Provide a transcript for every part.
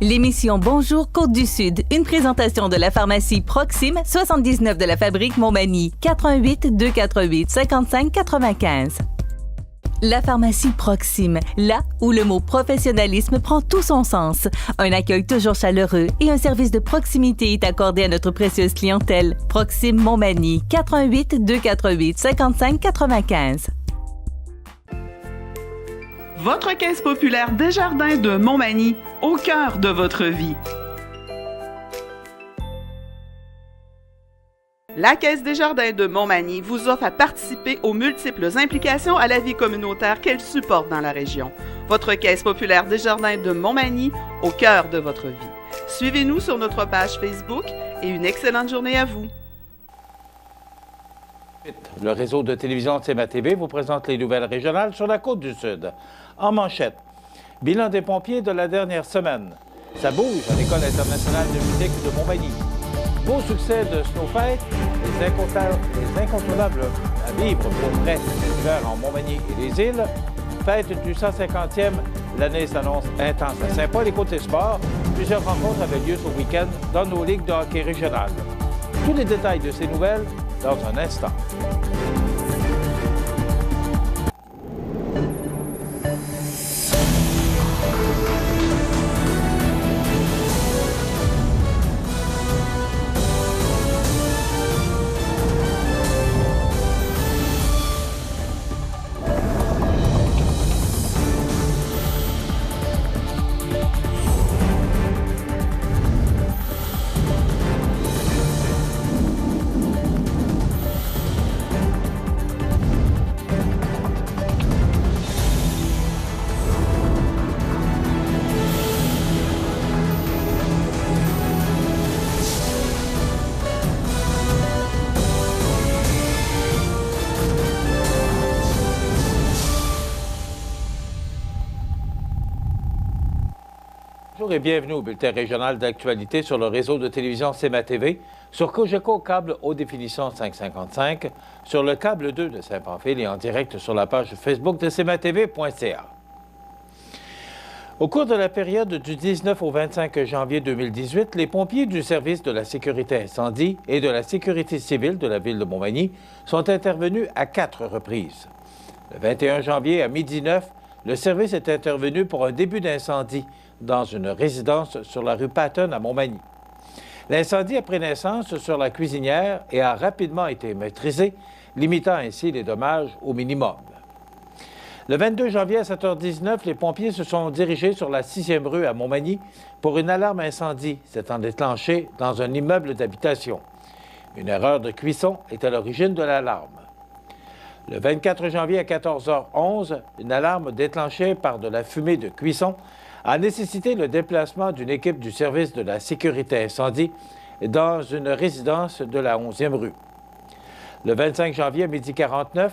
L'émission Bonjour Côte-du-Sud, une présentation de la pharmacie Proxime, 79 de la fabrique Montmagny, 88 248 55 95. La pharmacie Proxime, là où le mot professionnalisme prend tout son sens. Un accueil toujours chaleureux et un service de proximité est accordé à notre précieuse clientèle. Proxime Montmagny, 88 248 55 95. Votre caisse populaire Desjardins de Montmagny, au cœur de votre vie. La Caisse Desjardins de Montmagny vous offre à participer aux multiples implications à la vie communautaire qu'elle supporte dans la région. Votre Caisse populaire Desjardins de Montmagny, au cœur de votre vie. Suivez-nous sur notre page Facebook et une excellente journée à vous. Le réseau de télévision CMA TV vous présente les nouvelles régionales sur la Côte-du-Sud. En manchette, bilan des pompiers de la dernière semaine. Ça bouge à l'École internationale de musique de Montmagny. Beau succès de Snowfight, les incontournables à vivre pour vrai l'hiver en Montmagny et les îles. Fête du 150e, l'année s'annonce intense à Saint-Paul et côté sport. Plusieurs rencontres avaient lieu ce week-end dans nos ligues de hockey régionales. Tous les détails de ces nouvelles dans un instant. Bonjour et bienvenue au bulletin régional d'actualité sur le réseau de télévision CMA TV, sur Cogeco câble haute définition 555, sur le câble 2 de Saint-Pamphile et en direct sur la page Facebook de cmatv.ca. Au cours de la période du 19 au 25 janvier 2018, les pompiers du service de la sécurité incendie et de la sécurité civile de la ville de Montmagny sont intervenus à 4 reprises. Le 21 janvier à 12h09, le service est intervenu pour un début d'incendie dans une résidence sur la rue Patton à Montmagny. L'incendie a pris naissance sur la cuisinière et a rapidement été maîtrisé, limitant ainsi les dommages au minimum. Le 22 janvier à 7h19, les pompiers se sont dirigés sur la 6e rue à Montmagny pour une alarme incendie s'étant déclenchée dans un immeuble d'habitation. Une erreur de cuisson est à l'origine de l'alarme. Le 24 janvier à 14h11, une alarme déclenchée par de la fumée de cuisson a nécessité le déplacement d'une équipe du service de la sécurité incendie dans une résidence de la 11e rue. Le 25 janvier à 12h49,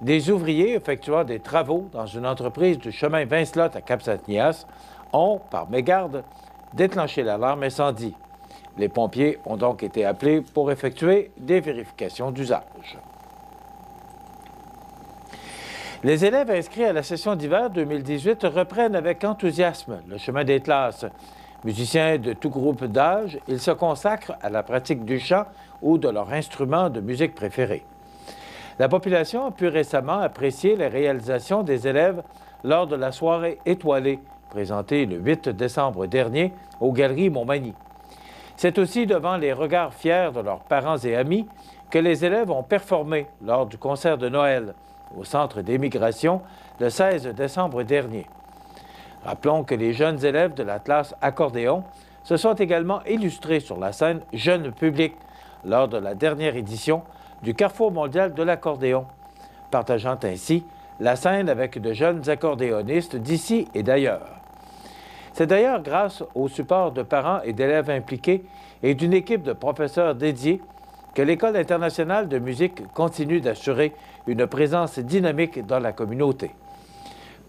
des ouvriers effectuant des travaux dans une entreprise du chemin Vincelotte à Cap-Saint-Ignace ont, par mégarde, déclenché l'alarme incendie. Les pompiers ont donc été appelés pour effectuer des vérifications d'usage. Les élèves inscrits à la session d'hiver 2018 reprennent avec enthousiasme le chemin des classes. Musiciens de tout groupe d'âge, ils se consacrent à la pratique du chant ou de leur instrument de musique préféré. La population a pu récemment apprécier les réalisations des élèves lors de la soirée étoilée présentée le 8 décembre dernier aux Galeries Montmagny. C'est aussi devant les regards fiers de leurs parents et amis que les élèves ont performé lors du concert de Noël au Centre d'émigration le 16 décembre dernier. Rappelons que les jeunes élèves de la classe accordéon se sont également illustrés sur la scène Jeune Public lors de la dernière édition du Carrefour mondial de l'accordéon, partageant ainsi la scène avec de jeunes accordéonistes d'ici et d'ailleurs. C'est d'ailleurs grâce au support de parents et d'élèves impliqués et d'une équipe de professeurs dédiés que l'École internationale de musique continue d'assurer une présence dynamique dans la communauté.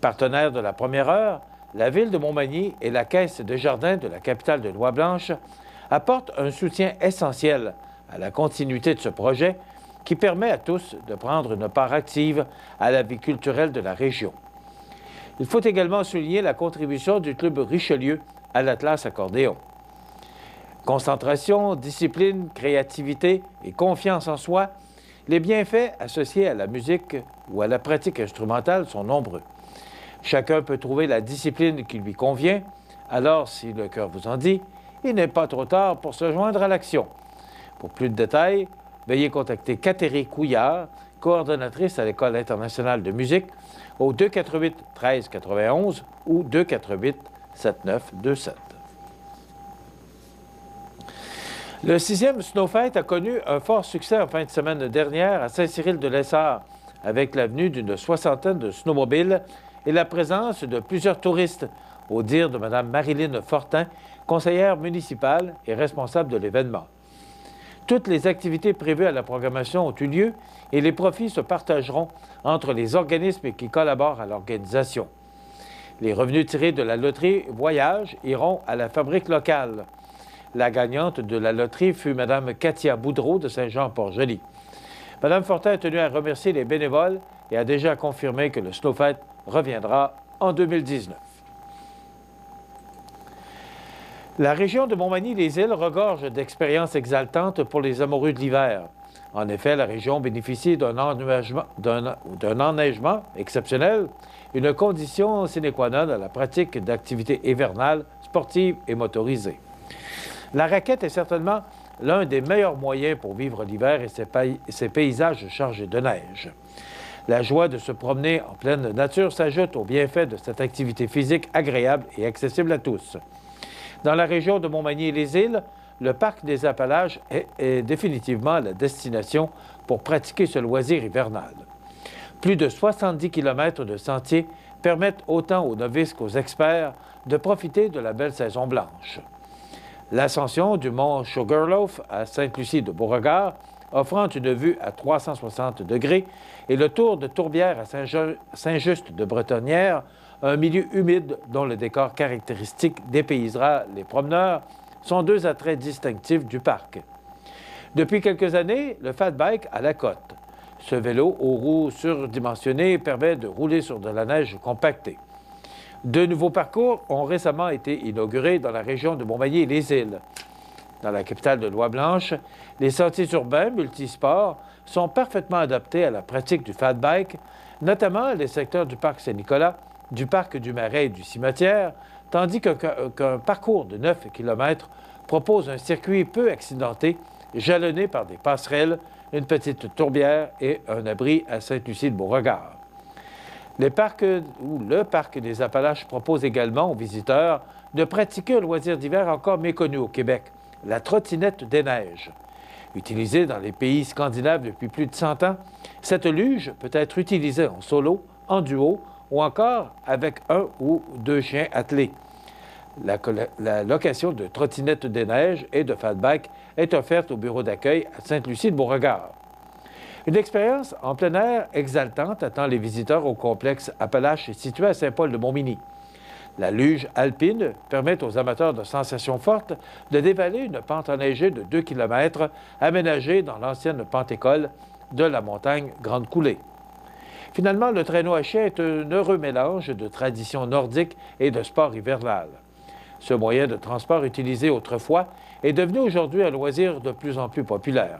Partenaires de la première heure, la Ville de Montmagny et la Caisse Desjardins de la capitale de Lois-Blanches apportent un soutien essentiel à la continuité de ce projet qui permet à tous de prendre une part active à la vie culturelle de la région. Il faut également souligner la contribution du Club Richelieu à l'Atlas Accordéon. Concentration, discipline, créativité et confiance en soi, les bienfaits associés à la musique ou à la pratique instrumentale sont nombreux. Chacun peut trouver la discipline qui lui convient, alors si le cœur vous en dit, il n'est pas trop tard pour se joindre à l'action. Pour plus de détails, veuillez contacter Catherine Couillard, coordonnatrice à l'École internationale de musique, au 248 13 91 ou 248 7927. Le 6e Snowfight a connu un fort succès en fin de semaine dernière à Saint-Cyril-de-Lessard, avec la venue d'une 60aine de snowmobiles et la présence de plusieurs touristes, au dire de Mme Marilyn Fortin, conseillère municipale et responsable de l'événement. Toutes les activités prévues à la programmation ont eu lieu et les profits se partageront entre les organismes qui collaborent à l'organisation. Les revenus tirés de la loterie Voyage iront à la fabrique locale. La gagnante de la loterie fut Mme Katia Boudreau de Saint-Jean-Port-Joli. Mme Fortin a tenu à remercier les bénévoles et a déjà confirmé que le Snowfight reviendra en 2019. La région de Montmagny-les-Îles regorge d'expériences exaltantes pour les amoureux de l'hiver. En effet, la région bénéficie d'un enneigement exceptionnel, une condition sine qua non à la pratique d'activités hivernales, sportives et motorisées. La raquette est certainement l'un des meilleurs moyens pour vivre l'hiver et ses paysages chargés de neige. La joie de se promener en pleine nature s'ajoute aux bienfaits de cette activité physique agréable et accessible à tous. Dans la région de Montmagny-les-Îles, le parc des Appalaches est définitivement la destination pour pratiquer ce loisir hivernal. Plus de 70 km de sentiers permettent autant aux novices qu'aux experts de profiter de la belle saison blanche. L'ascension du mont Sugarloaf à Sainte-Lucie-de-Beauregard, offrant une vue à 360 degrés, et le tour de Tourbière à Saint-Just-de-Bretonnière, un milieu humide dont le décor caractéristique dépaysera les promeneurs, sont deux attraits distinctifs du parc. Depuis quelques années, le Fat Bike à la côte. Ce vélo aux roues surdimensionnées permet de rouler sur de la neige compactée. De nouveaux parcours ont récemment été inaugurés dans la région de Montmagny-les-Îles. Dans la capitale de Loire-Blanche, les sentiers urbains multisports sont parfaitement adaptés à la pratique du Fat Bike, notamment les secteurs du parc Saint-Nicolas, du parc du Marais et du Cimetière, tandis qu'un parcours de 9 km propose un circuit peu accidenté, jalonné par des passerelles, une petite tourbière et un abri à Sainte-Lucie-de-Beauregard. Le parc des Appalaches propose également aux visiteurs de pratiquer un loisir d'hiver encore méconnu au Québec, la trottinette des neiges. Utilisée dans les pays scandinaves depuis plus de 100 ans, cette luge peut être utilisée en solo, en duo ou encore avec un ou deux chiens attelés. La location de trottinettes des neiges et de fat-bike est offerte au bureau d'accueil à Sainte-Lucie-de-Beauregard. Une expérience en plein air exaltante attend les visiteurs au complexe Appalaches situé à Saint-Paul-de-Montmagny. La luge alpine permet aux amateurs de sensations fortes de dévaler une pente enneigée de 2 km aménagée dans l'ancienne pente-école de la montagne Grande Coulée. Finalement, le traîneau à chien est un heureux mélange de tradition nordique et de sport hivernal. Ce moyen de transport utilisé autrefois est devenu aujourd'hui un loisir de plus en plus populaire.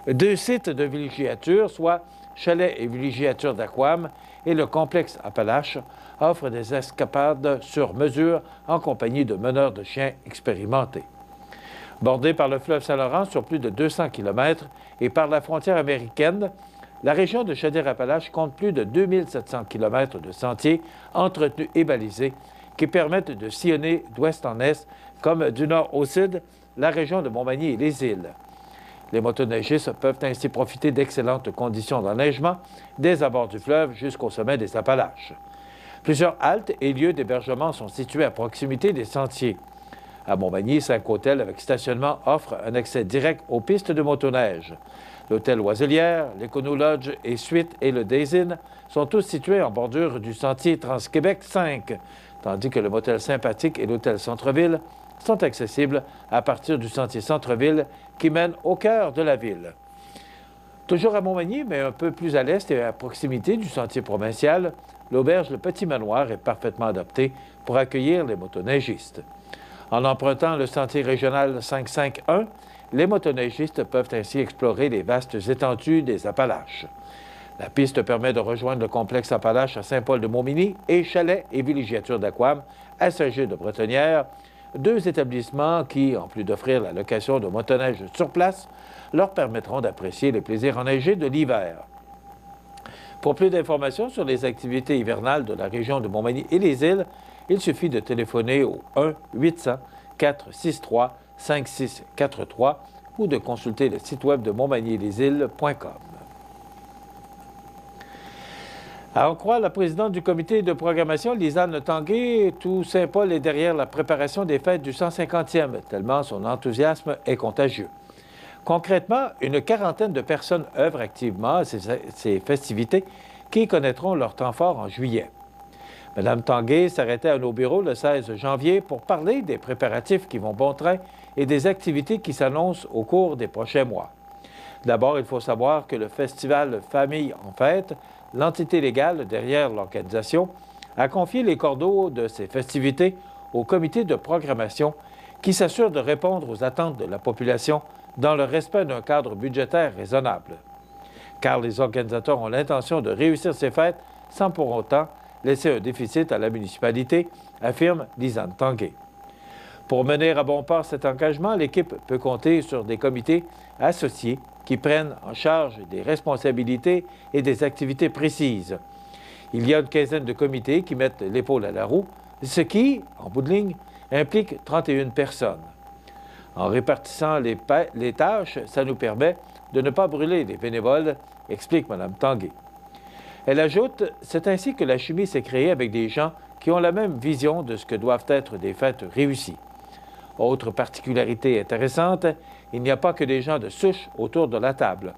2 sites de villégiature, soit Chalet et villégiature d'Aquam, et le complexe Appalaches, offrent des escapades sur mesure en compagnie de meneurs de chiens expérimentés. Bordée par le fleuve Saint-Laurent sur plus de 200 km et par la frontière américaine, la région de Chaudière-Appalaches compte plus de 2700 km de sentiers entretenus et balisés qui permettent de sillonner d'ouest en est, comme du nord au sud, la région de Montmagny et les îles. Les motoneigistes peuvent ainsi profiter d'excellentes conditions d'enneigement des abords du fleuve jusqu'au sommet des Appalaches. Plusieurs haltes et lieux d'hébergement sont situés à proximité des sentiers. À Montmagny, 5 hôtels avec stationnement offrent un accès direct aux pistes de motoneige. L'hôtel Oiselière, l'Econo-Lodge et Suite et le Days Inn sont tous situés en bordure du sentier Trans-Québec 5, tandis que le motel Sympathique et l'hôtel Centre-Ville sont accessibles à partir du sentier Centre-Ville qui mène au cœur de la ville. Toujours à Montmagny, mais un peu plus à l'est et à proximité du sentier provincial, l'auberge Le Petit Manoir est parfaitement adaptée pour accueillir les motoneigistes. En empruntant le sentier régional 551, les motoneigistes peuvent ainsi explorer les vastes étendues des Appalaches. La piste permet de rejoindre le complexe Appalaches à Saint-Paul-de-Montmagny et Chalet et villégiature d'Aquam à Saint-Gilles-de-Bretonnière, deux établissements qui, en plus d'offrir la location de motoneige sur place, leur permettront d'apprécier les plaisirs enneigés de l'hiver. Pour plus d'informations sur les activités hivernales de la région de Montmagny et les îles, il suffit de téléphoner au 1-800-463-5643 ou de consulter le site web de montmagnylesilles.com. À en croire la présidente du comité de programmation, Lisanne Tanguay, tout Saint-Paul est derrière la préparation des fêtes du 150e, tellement son enthousiasme est contagieux. Concrètement, une quarantaine de personnes œuvrent activement à ces festivités qui connaîtront leur temps fort en juillet. Mme Tanguay s'arrêtait à nos bureaux le 16 janvier pour parler des préparatifs qui vont bon train et des activités qui s'annoncent au cours des prochains mois. D'abord, il faut savoir que le festival Famille en fête, l'entité légale derrière l'organisation, a confié les cordeaux de ces festivités au comité de programmation qui s'assure de répondre aux attentes de la population dans le respect d'un cadre budgétaire raisonnable. Car les organisateurs ont l'intention de réussir ces fêtes sans pour autant laisser un déficit à la municipalité, affirme Lisanne Tanguay. Pour mener à bon port cet engagement, l'équipe peut compter sur des comités associés qui prennent en charge des responsabilités et des activités précises. Il y a une quinzaine de comités qui mettent l'épaule à la roue, ce qui, en bout de ligne, implique 31 personnes. En répartissant les tâches, ça nous permet de ne pas brûler les bénévoles, explique Mme Tanguay. Elle ajoute, c'est ainsi que la chimie s'est créée avec des gens qui ont la même vision de ce que doivent être des fêtes réussies. Autre particularité intéressante, il n'y a pas que des gens de souche autour de la table.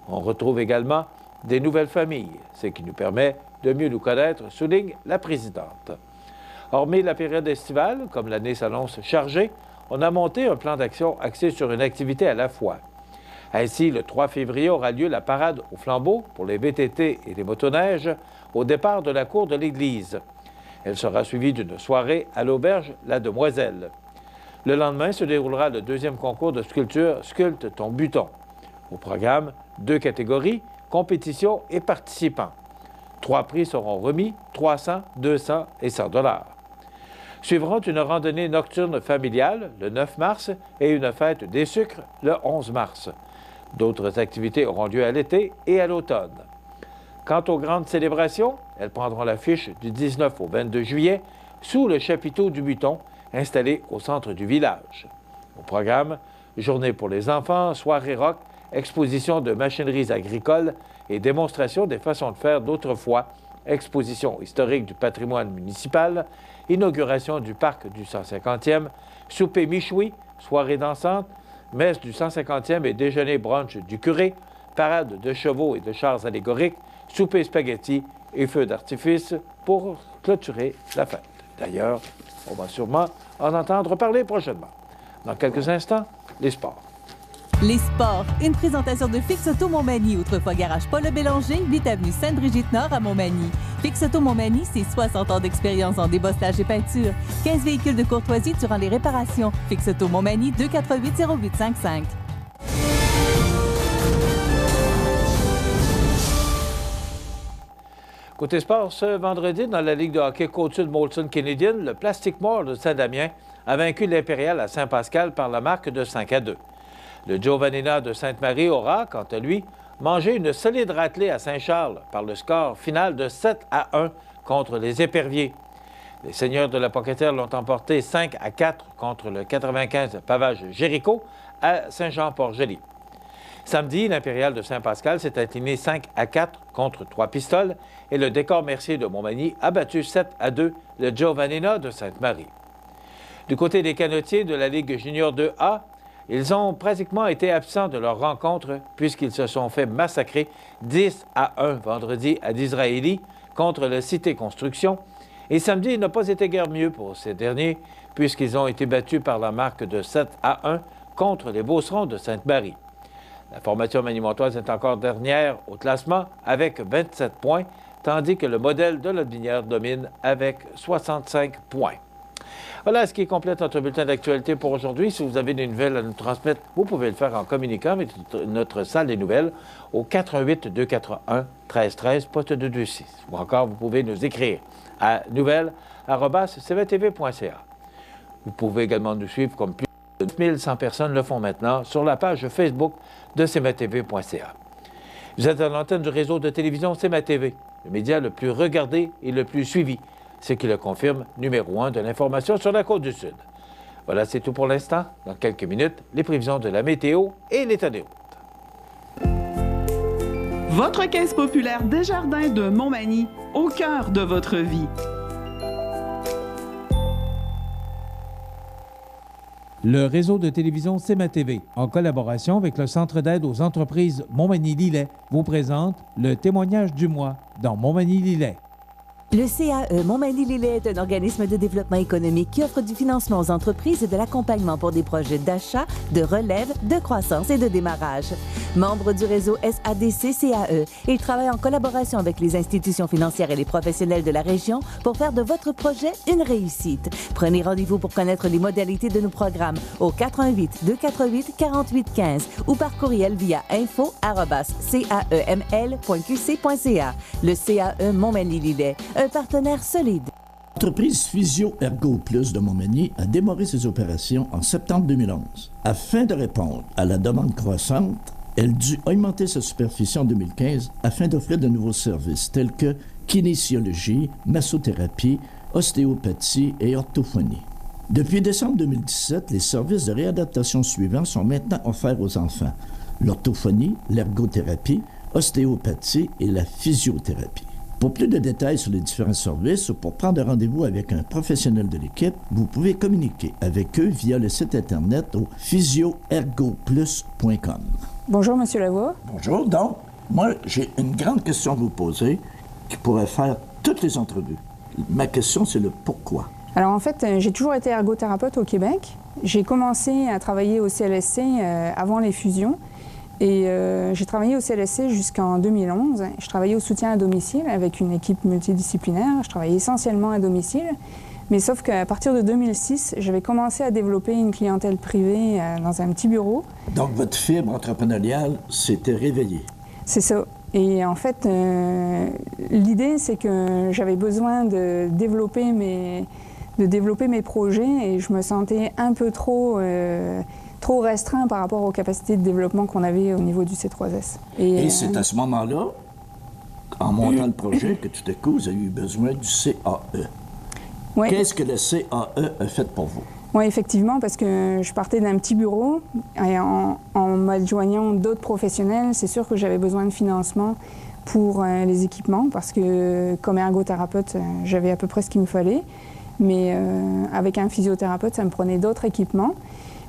On retrouve également des nouvelles familles, ce qui nous permet de mieux nous connaître, souligne la présidente. Hormis la période estivale, comme l'année s'annonce chargée, on a monté un plan d'action axé sur une activité à la fois. Ainsi, le 3 février aura lieu la parade au flambeau pour les VTT et les motoneiges au départ de la cour de l'église. Elle sera suivie d'une soirée à l'auberge La Demoiselle. Le lendemain se déroulera le deuxième concours de sculpture Sculpte ton buton. Au programme, 2 catégories, compétition et participants. 3 prix seront remis, 300, 200 et 100 $. Suivront une randonnée nocturne familiale le 9 mars et une fête des sucres le 11 mars. D'autres activités auront lieu à l'été et à l'automne. Quant aux grandes célébrations, elles prendront l'affiche du 19 au 22 juillet sous le chapiteau du Buton, installé au centre du village. Au programme, journée pour les enfants, soirée rock, exposition de machineries agricoles et démonstration des façons de faire d'autrefois, exposition historique du patrimoine municipal, inauguration du parc du 150e, souper michoui, soirée dansante, messe du 150e et déjeuner brunch du curé, parade de chevaux et de chars allégoriques, souper spaghetti et feux d'artifice pour clôturer la fête. D'ailleurs, on va sûrement en entendre parler prochainement. Dans quelques instants, les sports. Les sports, une présentation de Fix Auto Montmagny, autrefois garage Paul Bélanger, 8 avenue Sainte-Brigitte-Nord à Montmagny. Fix Auto Montmagny, c'est 60 ans d'expérience en débostage et peinture. 15 véhicules de courtoisie durant les réparations. Fix Auto Montmagny, 248-0855. Côté sport, ce vendredi, dans la Ligue de hockey Côte-Sud Molson Canadian, le Plastic Mort de Saint-Damien a vaincu l'Impérial à Saint-Pascal par la marque de 5-2. Le Giovannina de Sainte-Marie aura, quant à lui, mangé une solide raclée à Saint-Charles par le score final de 7-1 contre les Éperviers. Les Seigneurs de la Pocatière l'ont emporté 5-4 contre le 95 Pavage Jéricho à Saint-Jean-Port-Joli. Samedi, l'Impérial de Saint-Pascal s'est incliné 5-4 contre 3 Pistoles et le Décor Mercier de Montmagny a battu 7-2 le Giovannina de Sainte-Marie. Du côté des canotiers de la Ligue junior 2A, ils ont pratiquement été absents de leur rencontre puisqu'ils se sont fait massacrer 10-1 vendredi à d'Israéli contre le Cité Construction. Et samedi, il n'a pas été guère mieux pour ces derniers puisqu'ils ont été battus par la marque de 7-1 contre les Beaucerons de Sainte-Marie. La formation manimontoise est encore dernière au classement avec 27 points, tandis que le modèle de Lotbinière domine avec 65 points. Voilà ce qui complète notre bulletin d'actualité pour aujourd'hui. Si vous avez des nouvelles à nous transmettre, vous pouvez le faire en communiquant avec notre salle des nouvelles au 418-241-1313, poste 226. Ou encore, vous pouvez nous écrire à nouvelles@cvtv.ca. Vous pouvez également nous suivre comme plus de 2100 personnes le font maintenant sur la page Facebook de cvtv.ca. Vous êtes à l'antenne du réseau de télévision CMA-TV, le média le plus regardé et le plus suivi, ce qui le confirme, numéro 1 de l'information sur la Côte-du-Sud. Voilà, c'est tout pour l'instant. Dans quelques minutes, les prévisions de la météo et l'état des routes. Votre caisse populaire Desjardins de Montmagny, au cœur de votre vie. Le réseau de télévision CMA-TV, en collaboration avec le Centre d'aide aux entreprises Montmagny-Lillet, vous présente le témoignage du mois dans Montmagny-Lillet. Le CAE Montmagny-Lillet est un organisme de développement économique qui offre du financement aux entreprises et de l'accompagnement pour des projets d'achat, de relève, de croissance et de démarrage. Membre du réseau SADC-CAE, il travaille en collaboration avec les institutions financières et les professionnels de la région pour faire de votre projet une réussite. Prenez rendez-vous pour connaître les modalités de nos programmes au 418-248-4815 ou par courriel via info@caeml.qc.ca. Le CAE Montmagny-Lillet, un partenaire solide. L'entreprise Physio Ergo Plus de Montmagny a démarré ses opérations en septembre 2011. Afin de répondre à la demande croissante, elle dut augmenter sa superficie en 2015 afin d'offrir de nouveaux services tels que kinésiologie, massothérapie, ostéopathie et orthophonie. Depuis décembre 2017, les services de réadaptation suivants sont maintenant offerts aux enfants: l'orthophonie, l'ergothérapie, ostéopathie et la physiothérapie. Pour plus de détails sur les différents services ou pour prendre rendez-vous avec un professionnel de l'équipe, vous pouvez communiquer avec eux via le site Internet au physioergoplus.com. Bonjour, M. Lavoie. Bonjour. Donc, moi, j'ai une grande question à vous poser qui pourrait faire toutes les entrevues. Ma question, c'est le pourquoi. Alors, en fait, j'ai toujours été ergothérapeute au Québec. J'ai commencé à travailler au CLSC avant les fusions. Et j'ai travaillé au CLSC jusqu'en 2011. Je travaillais au soutien à domicile avec une équipe multidisciplinaire. Je travaillais essentiellement à domicile. Mais sauf qu'à partir de 2006, j'avais commencé à développer une clientèle privée dans un petit bureau. Donc, votre fibre entrepreneuriale s'était réveillée. C'est ça. Et en fait, l'idée, c'est que j'avais besoin de développer mes projets et je me sentais un peu trop restreint par rapport aux capacités de développement qu'on avait au niveau du C3S. Et c'est à ce moment-là, en montant le projet, que tout à coup, vous avez eu besoin du CAE. Oui. Qu'est-ce que le CAE a fait pour vous? Oui, effectivement, parce que je partais d'un petit bureau et en m'adjoignant d'autres professionnels, c'est sûr que j'avais besoin de financement pour les équipements parce que comme ergothérapeute, j'avais à peu près ce qu'il me fallait. Mais avec un physiothérapeute, ça me prenait d'autres équipements.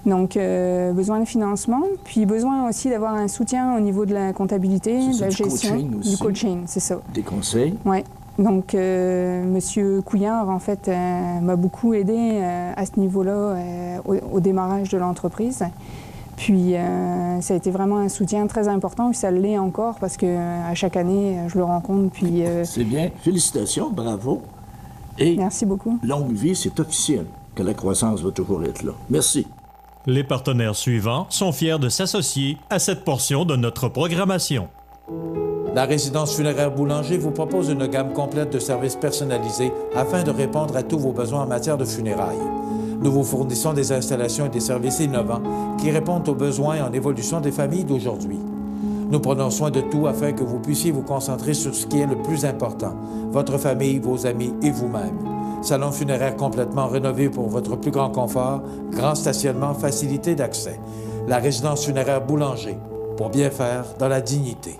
Donc, besoin de financement, puis besoin aussi d'avoir un soutien au niveau de la comptabilité, de la gestion, du coaching, c'est ça. Des conseils? Oui. Donc, Monsieur Couillard, en fait, m'a beaucoup aidé à ce niveau-là au démarrage de l'entreprise. Puis, ça a été vraiment un soutien très important, puis ça l'est encore parce qu'à chaque année, je le rencontre. Puis, c'est bien. Félicitations, bravo. Et merci beaucoup. Longue vie, c'est officiel que la croissance va toujours être là. Merci. Les partenaires suivants sont fiers de s'associer à cette portion de notre programmation. La résidence funéraire Boulanger vous propose une gamme complète de services personnalisés afin de répondre à tous vos besoins en matière de funérailles. Nous vous fournissons des installations et des services innovants qui répondent aux besoins en évolution des familles d'aujourd'hui. Nous prenons soin de tout afin que vous puissiez vous concentrer sur ce qui est le plus important, votre famille, vos amis et vous-même. Salon funéraire complètement rénové pour votre plus grand confort, grand stationnement, facilité d'accès. La résidence funéraire Boulanger, pour bien faire dans la dignité.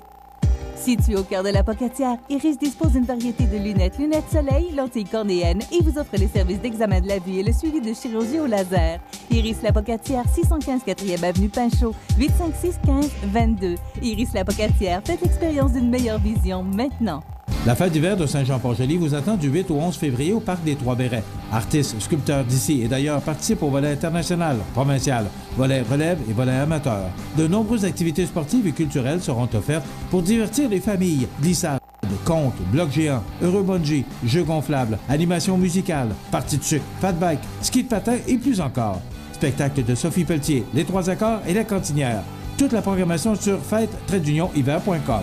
Situé au cœur de la Pocatière, Iris dispose d'une variété de lunettes soleil, lentilles cornéennes et vous offre les services d'examen de la vue et le suivi de chirurgie au laser. Iris la Pocatière, 615 4e avenue Pinchot, 856-15-22. Iris la Pocatière, faites l'expérience d'une meilleure vision maintenant. La fête d'hiver de Saint-Jean-Port-Joli vous attend du 8 au 11 février au Parc des Trois-Bérets. Artistes, sculpteurs d'ici et d'ailleurs participent au volet international, provincial, volet relève et volet amateur. De nombreuses activités sportives et culturelles seront offertes pour divertir les familles. Glissades, contes, blocs géants, heureux bungee, jeux gonflables, animation musicale, parties de sucre, fat bike, ski de patin et plus encore. Spectacle de Sophie Pelletier, Les Trois Accords et La Cantinière. Toute la programmation sur fête-hiver.com.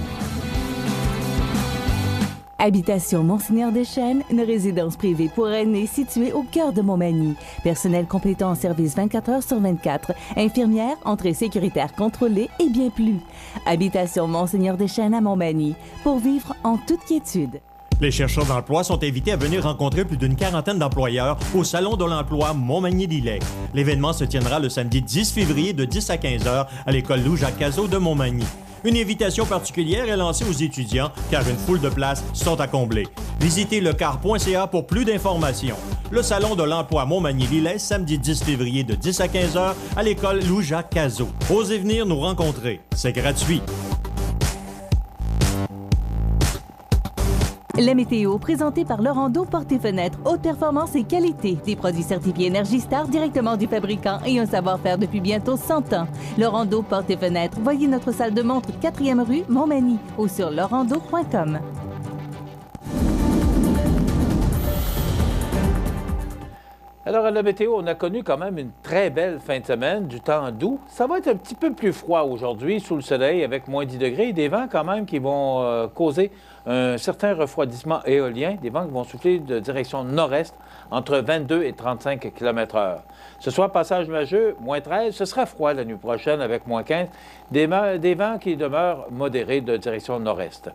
Habitation Monseigneur Deschênes, une résidence privée pour aînés située au cœur de Montmagny. Personnel complétant en service 24 heures sur 24. Infirmière, entrée sécuritaire contrôlée et bien plus. Habitation Monseigneur Deschênes à Montmagny. Pour vivre en toute quiétude. Les chercheurs d'emploi sont invités à venir rencontrer plus d'une quarantaine d'employeurs au Salon de l'emploi Montmagny-Lillet. L'événement se tiendra le samedi 10 février de 10 à 15 heures à l'école Louis-Jacques-Cazot de Montmagny. Une invitation particulière est lancée aux étudiants car une foule de places sont à combler. Visitez lecar.ca pour plus d'informations. Le Salon de l'emploi Montmagny-Lillet, samedi 10 février de 10 à 15 heures à l'école Louis-Jacques-Cazot. Osez venir nous rencontrer. C'est gratuit. La météo, présentée par Lorando Portes et Fenêtres, haute performance et qualité. Des produits certifiés Energy Star directement du fabricant et un savoir-faire depuis bientôt 100 ans. Lorando Portes et Fenêtres. Voyez notre salle de montre 4e rue Montmagny ou sur lorando.com. Alors, à la météo, on a connu quand même une très belle fin de semaine, du temps doux. Ça va être un petit peu plus froid aujourd'hui, sous le soleil, avec moins 10 degrés. Et des vents quand même qui vont causer un certain refroidissement éolien. Des vents qui vont souffler de direction nord-est entre 22 et 35 km/h. Ce soir, passage nuageux, moins 13. Ce sera froid la nuit prochaine avec moins 15. Des vents qui demeurent modérés de direction nord-est.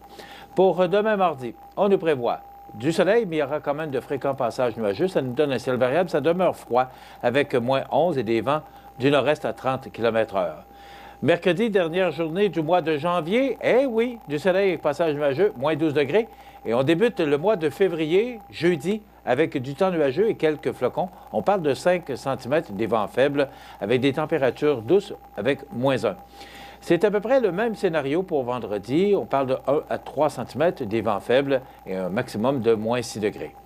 Pour demain mardi, on nous prévoit du soleil, mais il y aura quand même de fréquents passages nuageux. Ça nous donne un ciel variable. Ça demeure froid avec moins 11 et des vents du nord-est à 30 km/h. Mercredi, dernière journée du mois de janvier. Eh oui, du soleil avec passage nuageux, moins 12 degrés. Et on débute le mois de février, jeudi, avec du temps nuageux et quelques flocons. On parle de 5 cm, des vents faibles, avec des températures douces, avec moins 1. C'est à peu près le même scénario pour vendredi. On parle de 1 à 3 cm, des vents faibles et un maximum de moins 6 degrés.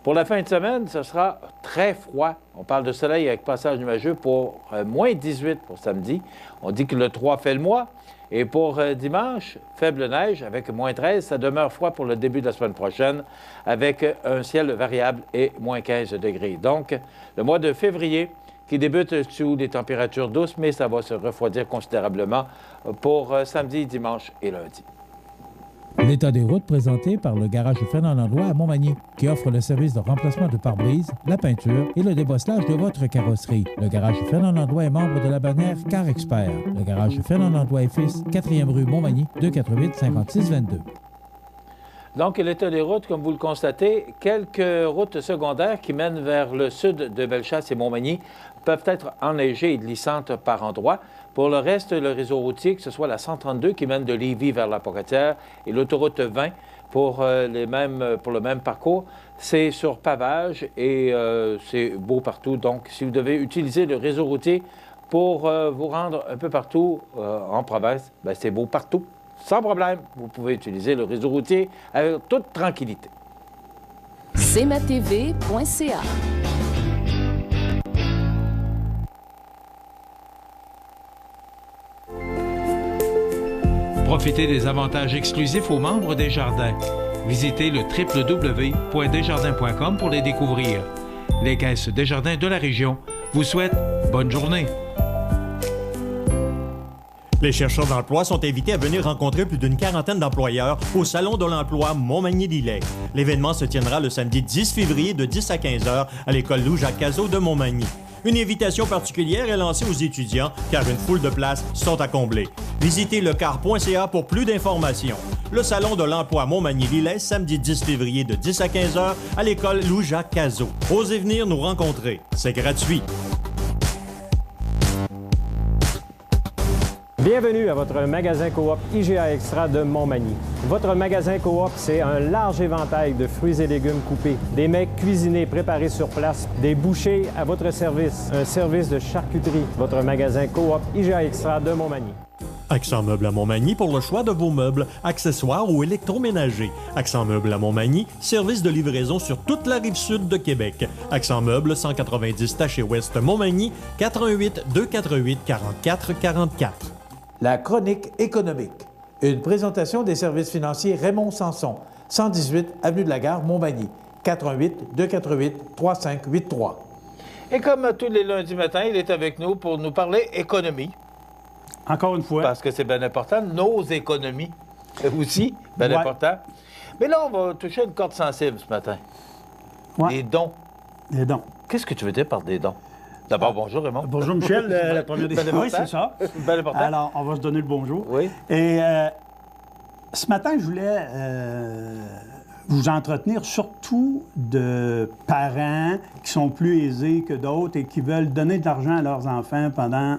Pour la fin de semaine, ce sera très froid. On parle de soleil avec passage nuageux pour moins 18 pour samedi. On dit que le 3 fait le mois. Et pour dimanche, faible neige avec moins 13. Ça demeure froid pour le début de la semaine prochaine avec un ciel variable et moins 15 degrés. Donc, le mois de février qui débute sous des températures douces, mais ça va se refroidir considérablement pour samedi, dimanche et lundi. L'état des routes présenté par le garage Fernand Landlois à Montmagny, qui offre le service de remplacement de pare-brise, la peinture et le débosselage de votre carrosserie. Le garage Fernand Landlois est membre de la bannière Car Expert. Le garage Fernand Landlois et Fils, 4e rue Montmagny, 248-5622. Donc, l'état des routes, comme vous le constatez, quelques routes secondaires qui mènent vers le sud de Bellechasse et Montmagny peuvent être enneigées et glissantes par endroits. Pour le reste, le réseau routier, que ce soit la 132 qui mène de Lévis vers la Pocatière et l'autoroute 20 pour le même parcours, c'est sur pavage et c'est beau partout. Donc, si vous devez utiliser le réseau routier pour vous rendre un peu partout en province, bien, c'est beau partout. Sans problème, vous pouvez utiliser le réseau routier avec toute tranquillité. cmatv.ca. Profitez des avantages exclusifs aux membres des Jardins. Visitez le www.desjardins.com pour les découvrir. Les caisses Desjardins de la région vous souhaitent bonne journée. Les chercheurs d'emploi sont invités à venir rencontrer plus d'une quarantaine d'employeurs au Salon de l'emploi Montmagny-Lillet. L'événement se tiendra le samedi 10 février de 10 à 15 heures à l'école Louis-Jacques-Cazot de Montmagny. Une invitation particulière est lancée aux étudiants car une foule de places sont à combler. Visitez lecar.ca pour plus d'informations. Le Salon de l'emploi Montmagny-Lillet, samedi 10 février de 10 à 15 heures à l'école Louis-Jacques-Cazot. Osez venir nous rencontrer. C'est gratuit. Bienvenue à votre magasin Coop IGA Extra de Montmagny. Votre magasin Coop, c'est un large éventail de fruits et légumes coupés, des mets cuisinés préparés sur place, des bouchées à votre service, un service de charcuterie. Votre magasin Coop IGA Extra de Montmagny. Accent Meubles à Montmagny pour le choix de vos meubles, accessoires ou électroménagers. Accent Meubles à Montmagny, service de livraison sur toute la rive sud de Québec. Accent Meubles, 190 Taché Ouest Montmagny, 418 248 44 44. La chronique économique. Une présentation des services financiers Raymond Sanson. 118 Avenue de la Gare, Montmagny. 418-248-3583. Et comme tous les lundis matins, il est avec nous pour nous parler économie. Encore une fois. Parce que c'est bien important. Nos économies aussi, bien important. Mais là, on va toucher une corde sensible ce matin. Ouais. Les dons. Les dons. Qu'est-ce que tu veux dire par des dons? D'abord, bonjour Raymond. Bonjour Michel, la première des... Oui, c'est ça. Bien important. Alors, on va se donner le bonjour. Oui. Et ce matin, je voulais vous entretenir surtout de parents qui sont plus aisés que d'autres et qui veulent donner de l'argent à leurs enfants pendant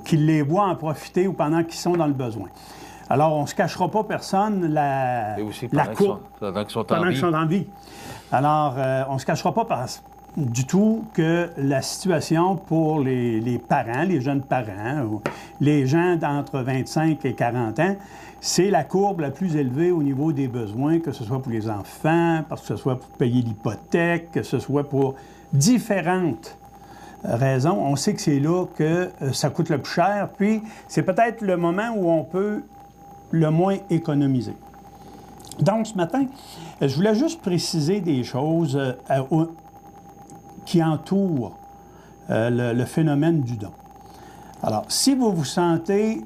qu'ils les voient en profiter ou pendant qu'ils sont dans le besoin. Alors, on ne se cachera pas personne la courbe pendant qu'ils sont en vie. Alors, on ne se cachera pas du tout que la situation pour les parents, les jeunes parents, ou les gens d'entre 25 et 40 ans, c'est la courbe la plus élevée au niveau des besoins, que ce soit pour les enfants, que ce soit pour payer l'hypothèque, que ce soit pour différentes raisons. On sait que c'est là que ça coûte le plus cher, puis c'est peut-être le moment où on peut le moins économiser. Donc, ce matin, je voulais juste préciser des choses qui entourent le phénomène du don. Alors, si vous vous sentez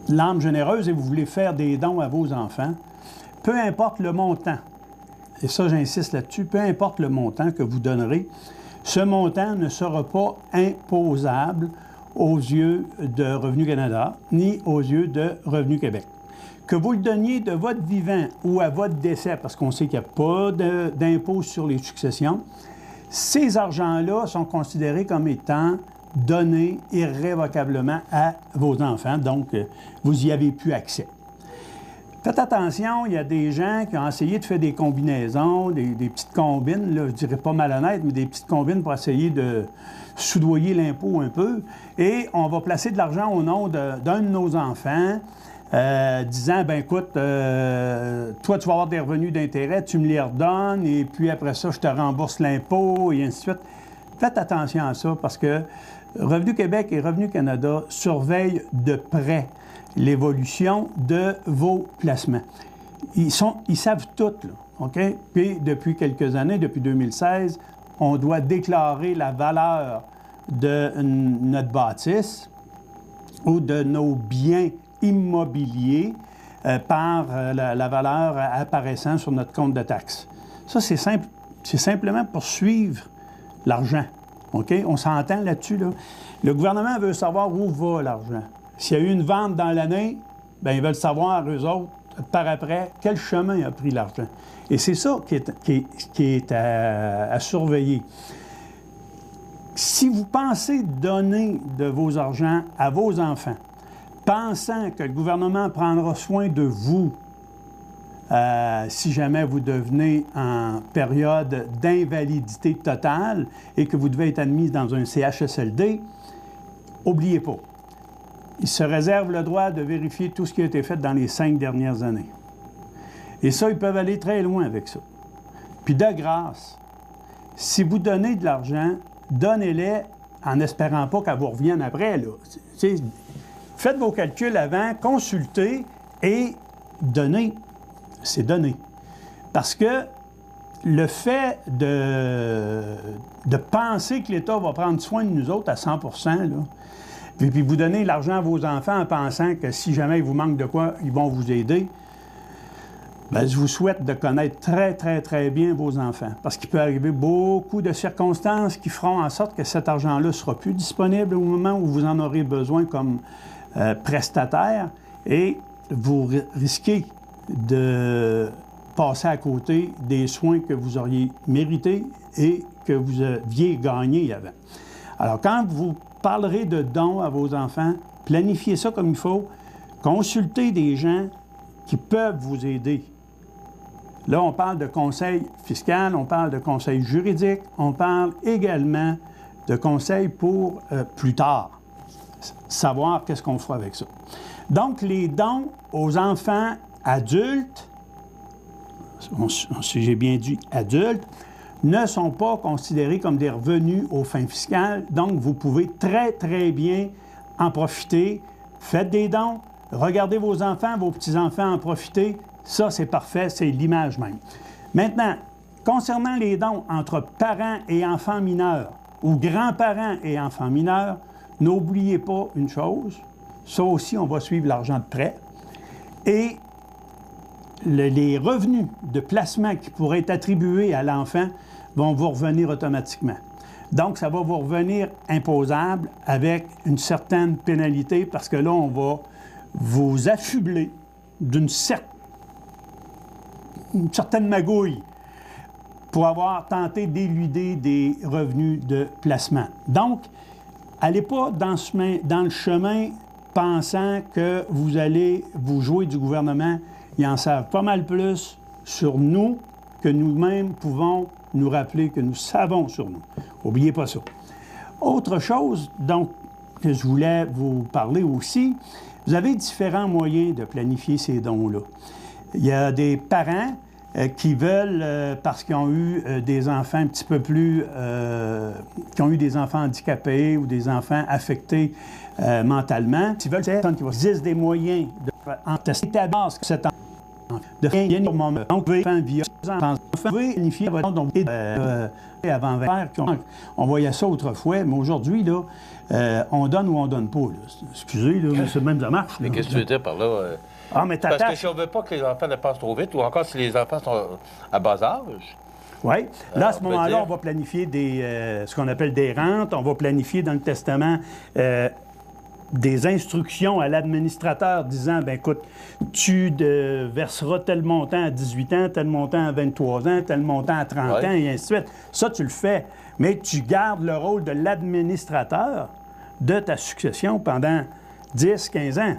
l'âme généreuse et vous voulez faire des dons à vos enfants, peu importe le montant, et ça j'insiste là-dessus, peu importe le montant que vous donnerez, ce montant ne sera pas imposable aux yeux de Revenu Canada, ni aux yeux de Revenu Québec. Que vous le donniez de votre vivant ou à votre décès, parce qu'on sait qu'il n'y a pas d'impôt sur les successions, ces argents-là sont considérés comme étant donnés irrévocablement à vos enfants, donc vous y avez plus accès. Faites attention, il y a des gens qui ont essayé de faire des combinaisons, des petites combines, là, je dirais pas malhonnêtes, mais des petites combines pour essayer de soudoyer l'impôt un peu, et on va placer de l'argent au nom d'un de nos enfants, disant, ben écoute, toi, tu vas avoir des revenus d'intérêt, tu me les redonnes, et puis après ça, je te rembourse l'impôt, et ainsi de suite. Faites attention à ça, parce que Revenu Québec et Revenu Canada surveillent de près l'évolution de vos placements. Ils savent tout, là, OK? Puis, depuis quelques années, depuis 2016, on doit déclarer la valeur de notre bâtisse ou de nos biens immobiliers par la valeur apparaissant sur notre compte de taxes. Ça, c'est simple. C'est simplement pour suivre l'argent. OK? On s'entend là-dessus, là. Le gouvernement veut savoir où va l'argent. S'il y a eu une vente dans l'année, bien, ils veulent savoir, eux autres, par après, quel chemin a pris l'argent. Et c'est ça qui est à surveiller. Si vous pensez donner de vos argents à vos enfants, pensant que le gouvernement prendra soin de vous si jamais vous devenez en période d'invalidité totale et que vous devez être admis dans un CHSLD, n'oubliez pas. Ils se réservent le droit de vérifier tout ce qui a été fait dans les 5 dernières années. Et ça, ils peuvent aller très loin avec ça. Puis de grâce, si vous donnez de l'argent, donnez-les en n'espérant pas qu'elle vous revienne après, là. Faites vos calculs avant, consultez et donnez. C'est donner. Parce que le fait de penser que l'État va prendre soin de nous autres à 100 %, là, puis vous donnez l'argent à vos enfants en pensant que si jamais il vous manque de quoi, ils vont vous aider, bien, je vous souhaite de connaître très, très, très bien vos enfants. Parce qu'il peut arriver beaucoup de circonstances qui feront en sorte que cet argent-là ne sera plus disponible au moment où vous en aurez besoin comme prestataire et vous risquez de passer à côté des soins que vous auriez mérités et que vous aviez gagnés avant. Alors, quand vous parlerez de dons à vos enfants, planifiez ça comme il faut, consultez des gens qui peuvent vous aider. Là, on parle de conseil fiscal, on parle de conseil juridique, on parle également de conseil pour plus tard, savoir qu'est-ce qu'on fera avec ça. Donc, les dons aux enfants adultes, si j'ai bien dit adultes, ne sont pas considérés comme des revenus aux fins fiscales. Donc, vous pouvez très, très bien en profiter, faites des dons, regardez vos enfants, vos petits-enfants en profiter. Ça, c'est parfait, c'est l'image même. Maintenant, concernant les dons entre parents et enfants mineurs ou grands-parents et enfants mineurs, n'oubliez pas une chose, ça aussi, on va suivre l'argent de près, et les revenus de placement qui pourraient être attribués à l'enfant vont vous revenir automatiquement. Donc, ça va vous revenir imposable avec une certaine pénalité parce que là, on va vous affubler d'une certaine magouille pour avoir tenté d'éluder des revenus de placement. Donc, allez pas dans le chemin pensant que vous allez vous jouer du gouvernement. Ils en savent pas mal plus sur nous que nous-mêmes pouvons nous rappeler que nous savons sur nous. N'oubliez pas ça. Autre chose, donc, que je voulais vous parler aussi, vous avez différents moyens de planifier ces dons-là. Il y a des parents qui veulent, parce qu'ils ont eu des enfants un petit peu plus... qui ont eu des enfants handicapés ou des enfants affectés mentalement, qui veulent qu'ils des moyens de tester à base que cet enfant de faire un moment. Donc, vous pouvez planifier votre don avant faire. On voyait ça autrefois, mais aujourd'hui, là, on donne ou on donne pas. Là. Excusez, là, mais c'est même ça marche. Mais qu'est-ce que tu veux dire par là? Mais parce que si on ne veut pas que les enfants ne passent trop vite, ou encore si les enfants sont à bas âge... Oui. Là, à ce moment-là, on va planifier ce qu'on appelle des rentes. On va planifier dans le testament des instructions à l'administrateur disant, bien écoute, tu verseras tel montant à 18 ans, tel montant à 23 ans, tel montant à 30 ans, et ainsi de suite. Ça, tu le fais. Mais tu gardes le rôle de l'administrateur de ta succession pendant 10, 15 ans.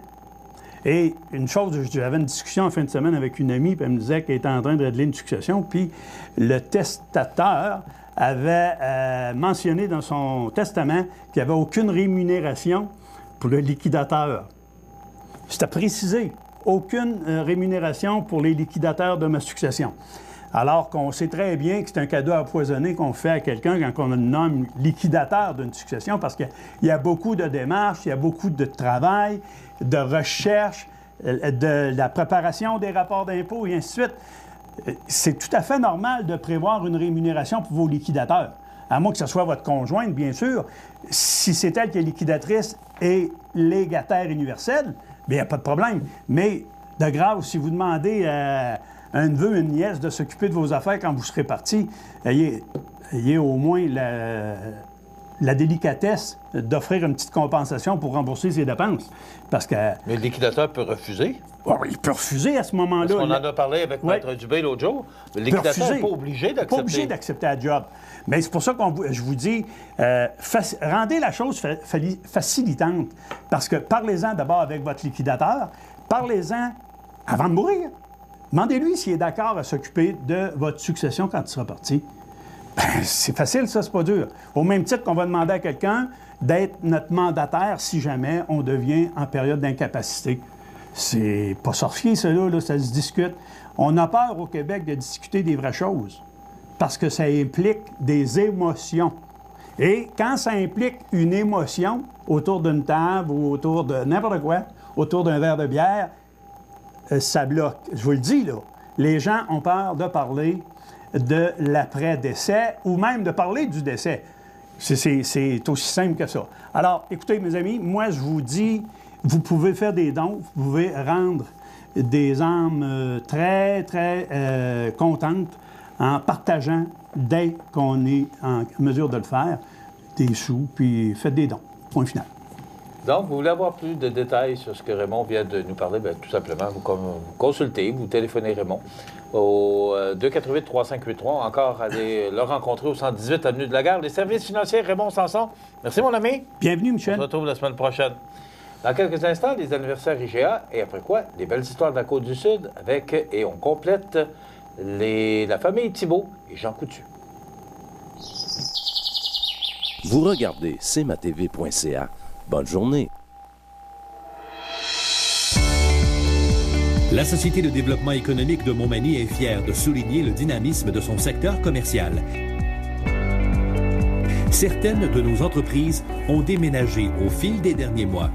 Et une chose, j'avais une discussion en fin de semaine avec une amie, puis elle me disait qu'elle était en train de régler une succession, puis le testateur avait mentionné dans son testament qu'il n'y avait aucune rémunération pour le liquidateur. C'était précisé, aucune rémunération pour les liquidateurs de ma succession. Alors qu'on sait très bien que c'est un cadeau empoisonné qu'on fait à quelqu'un quand on le nomme liquidateur d'une succession, parce qu'il y a beaucoup de démarches, il y a beaucoup de travail, de recherche, de la préparation des rapports d'impôts et ainsi de suite. C'est tout à fait normal de prévoir une rémunération pour vos liquidateurs. À moins que ce soit votre conjointe, bien sûr. Si c'est elle qui est liquidatrice et légataire universelle, bien, il n'y a pas de problème. Mais, de grâce, si vous demandez à un neveu, une nièce de s'occuper de vos affaires quand vous serez parti, ayez au moins la délicatesse d'offrir une petite compensation pour rembourser ses dépenses. Parce que... Mais le liquidateur peut refuser. Oh, il peut refuser à ce moment-là. Parce qu'on en a parlé avec Maître Dubé l'autre jour. Le liquidateur n'est pas obligé d'accepter. Pas obligé d'accepter la job. Mais c'est pour ça que je vous dis, rendez la chose facilitante. Parce que parlez-en d'abord avec votre liquidateur. Parlez-en avant de mourir. Demandez-lui s'il est d'accord à s'occuper de votre succession quand il sera parti. Ben, c'est facile, ça, c'est pas dur. Au même titre qu'on va demander à quelqu'un d'être notre mandataire si jamais on devient en période d'incapacité. C'est pas sorcier, ça, là, ça se discute. On a peur au Québec de discuter des vraies choses parce que ça implique des émotions. Et quand ça implique une émotion autour d'une table ou autour de n'importe quoi, autour d'un verre de bière, ça bloque. Je vous le dis, là, les gens ont peur de parler de l'après-décès ou même de parler du décès. C'est aussi simple que ça. Alors, écoutez, mes amis, moi, je vous dis, vous pouvez faire des dons, vous pouvez rendre des âmes très, très contentes en partageant, dès qu'on est en mesure de le faire, des sous, puis faites des dons. Point final. Donc, vous voulez avoir plus de détails sur ce que Raymond vient de nous parler, bien, tout simplement, vous consultez, vous téléphonez Raymond au 248-3583. Encore, allez le rencontrer au 118 Avenue de la Gare. Les services financiers, Raymond Sanson. Merci, mon ami. Bienvenue, Michel. On se retrouve la semaine prochaine. Dans quelques instants, les anniversaires IGA. Et après quoi, les belles histoires de la Côte-du-Sud avec, et on complète, la famille Thibault et Jean Coutu. Vous regardez cmatv.ca. Bonne journée. La Société de développement économique de Montmagny est fière de souligner le dynamisme de son secteur commercial. Certaines de nos entreprises ont déménagé au fil des derniers mois.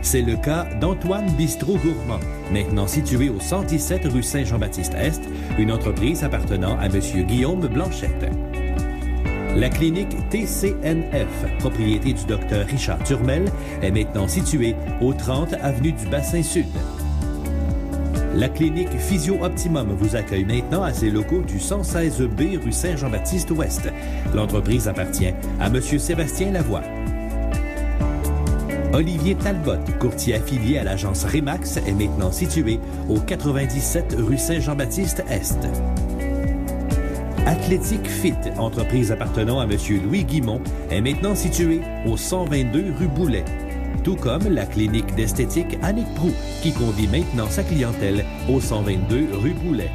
C'est le cas d'Antoine Bistrot Gourmand, maintenant situé au 117 rue Saint-Jean-Baptiste-Est, une entreprise appartenant à M. Guillaume Blanchette. La clinique TCNF, propriété du Dr Richard Turmel, est maintenant située au 30 avenue du Bassin-Sud. La clinique Physio Optimum vous accueille maintenant à ses locaux du 116B rue Saint-Jean-Baptiste-Ouest. L'entreprise appartient à M. Sébastien Lavoie. Olivier Talbot, courtier affilié à l'agence Remax, est maintenant situé au 97 rue Saint-Jean-Baptiste-Est. Athlétique Fit, entreprise appartenant à M. Louis Guimont, est maintenant située au 122 rue Boulet. Tout comme la clinique d'esthétique Annick Proulx, qui convie maintenant sa clientèle au 122 rue Boulet.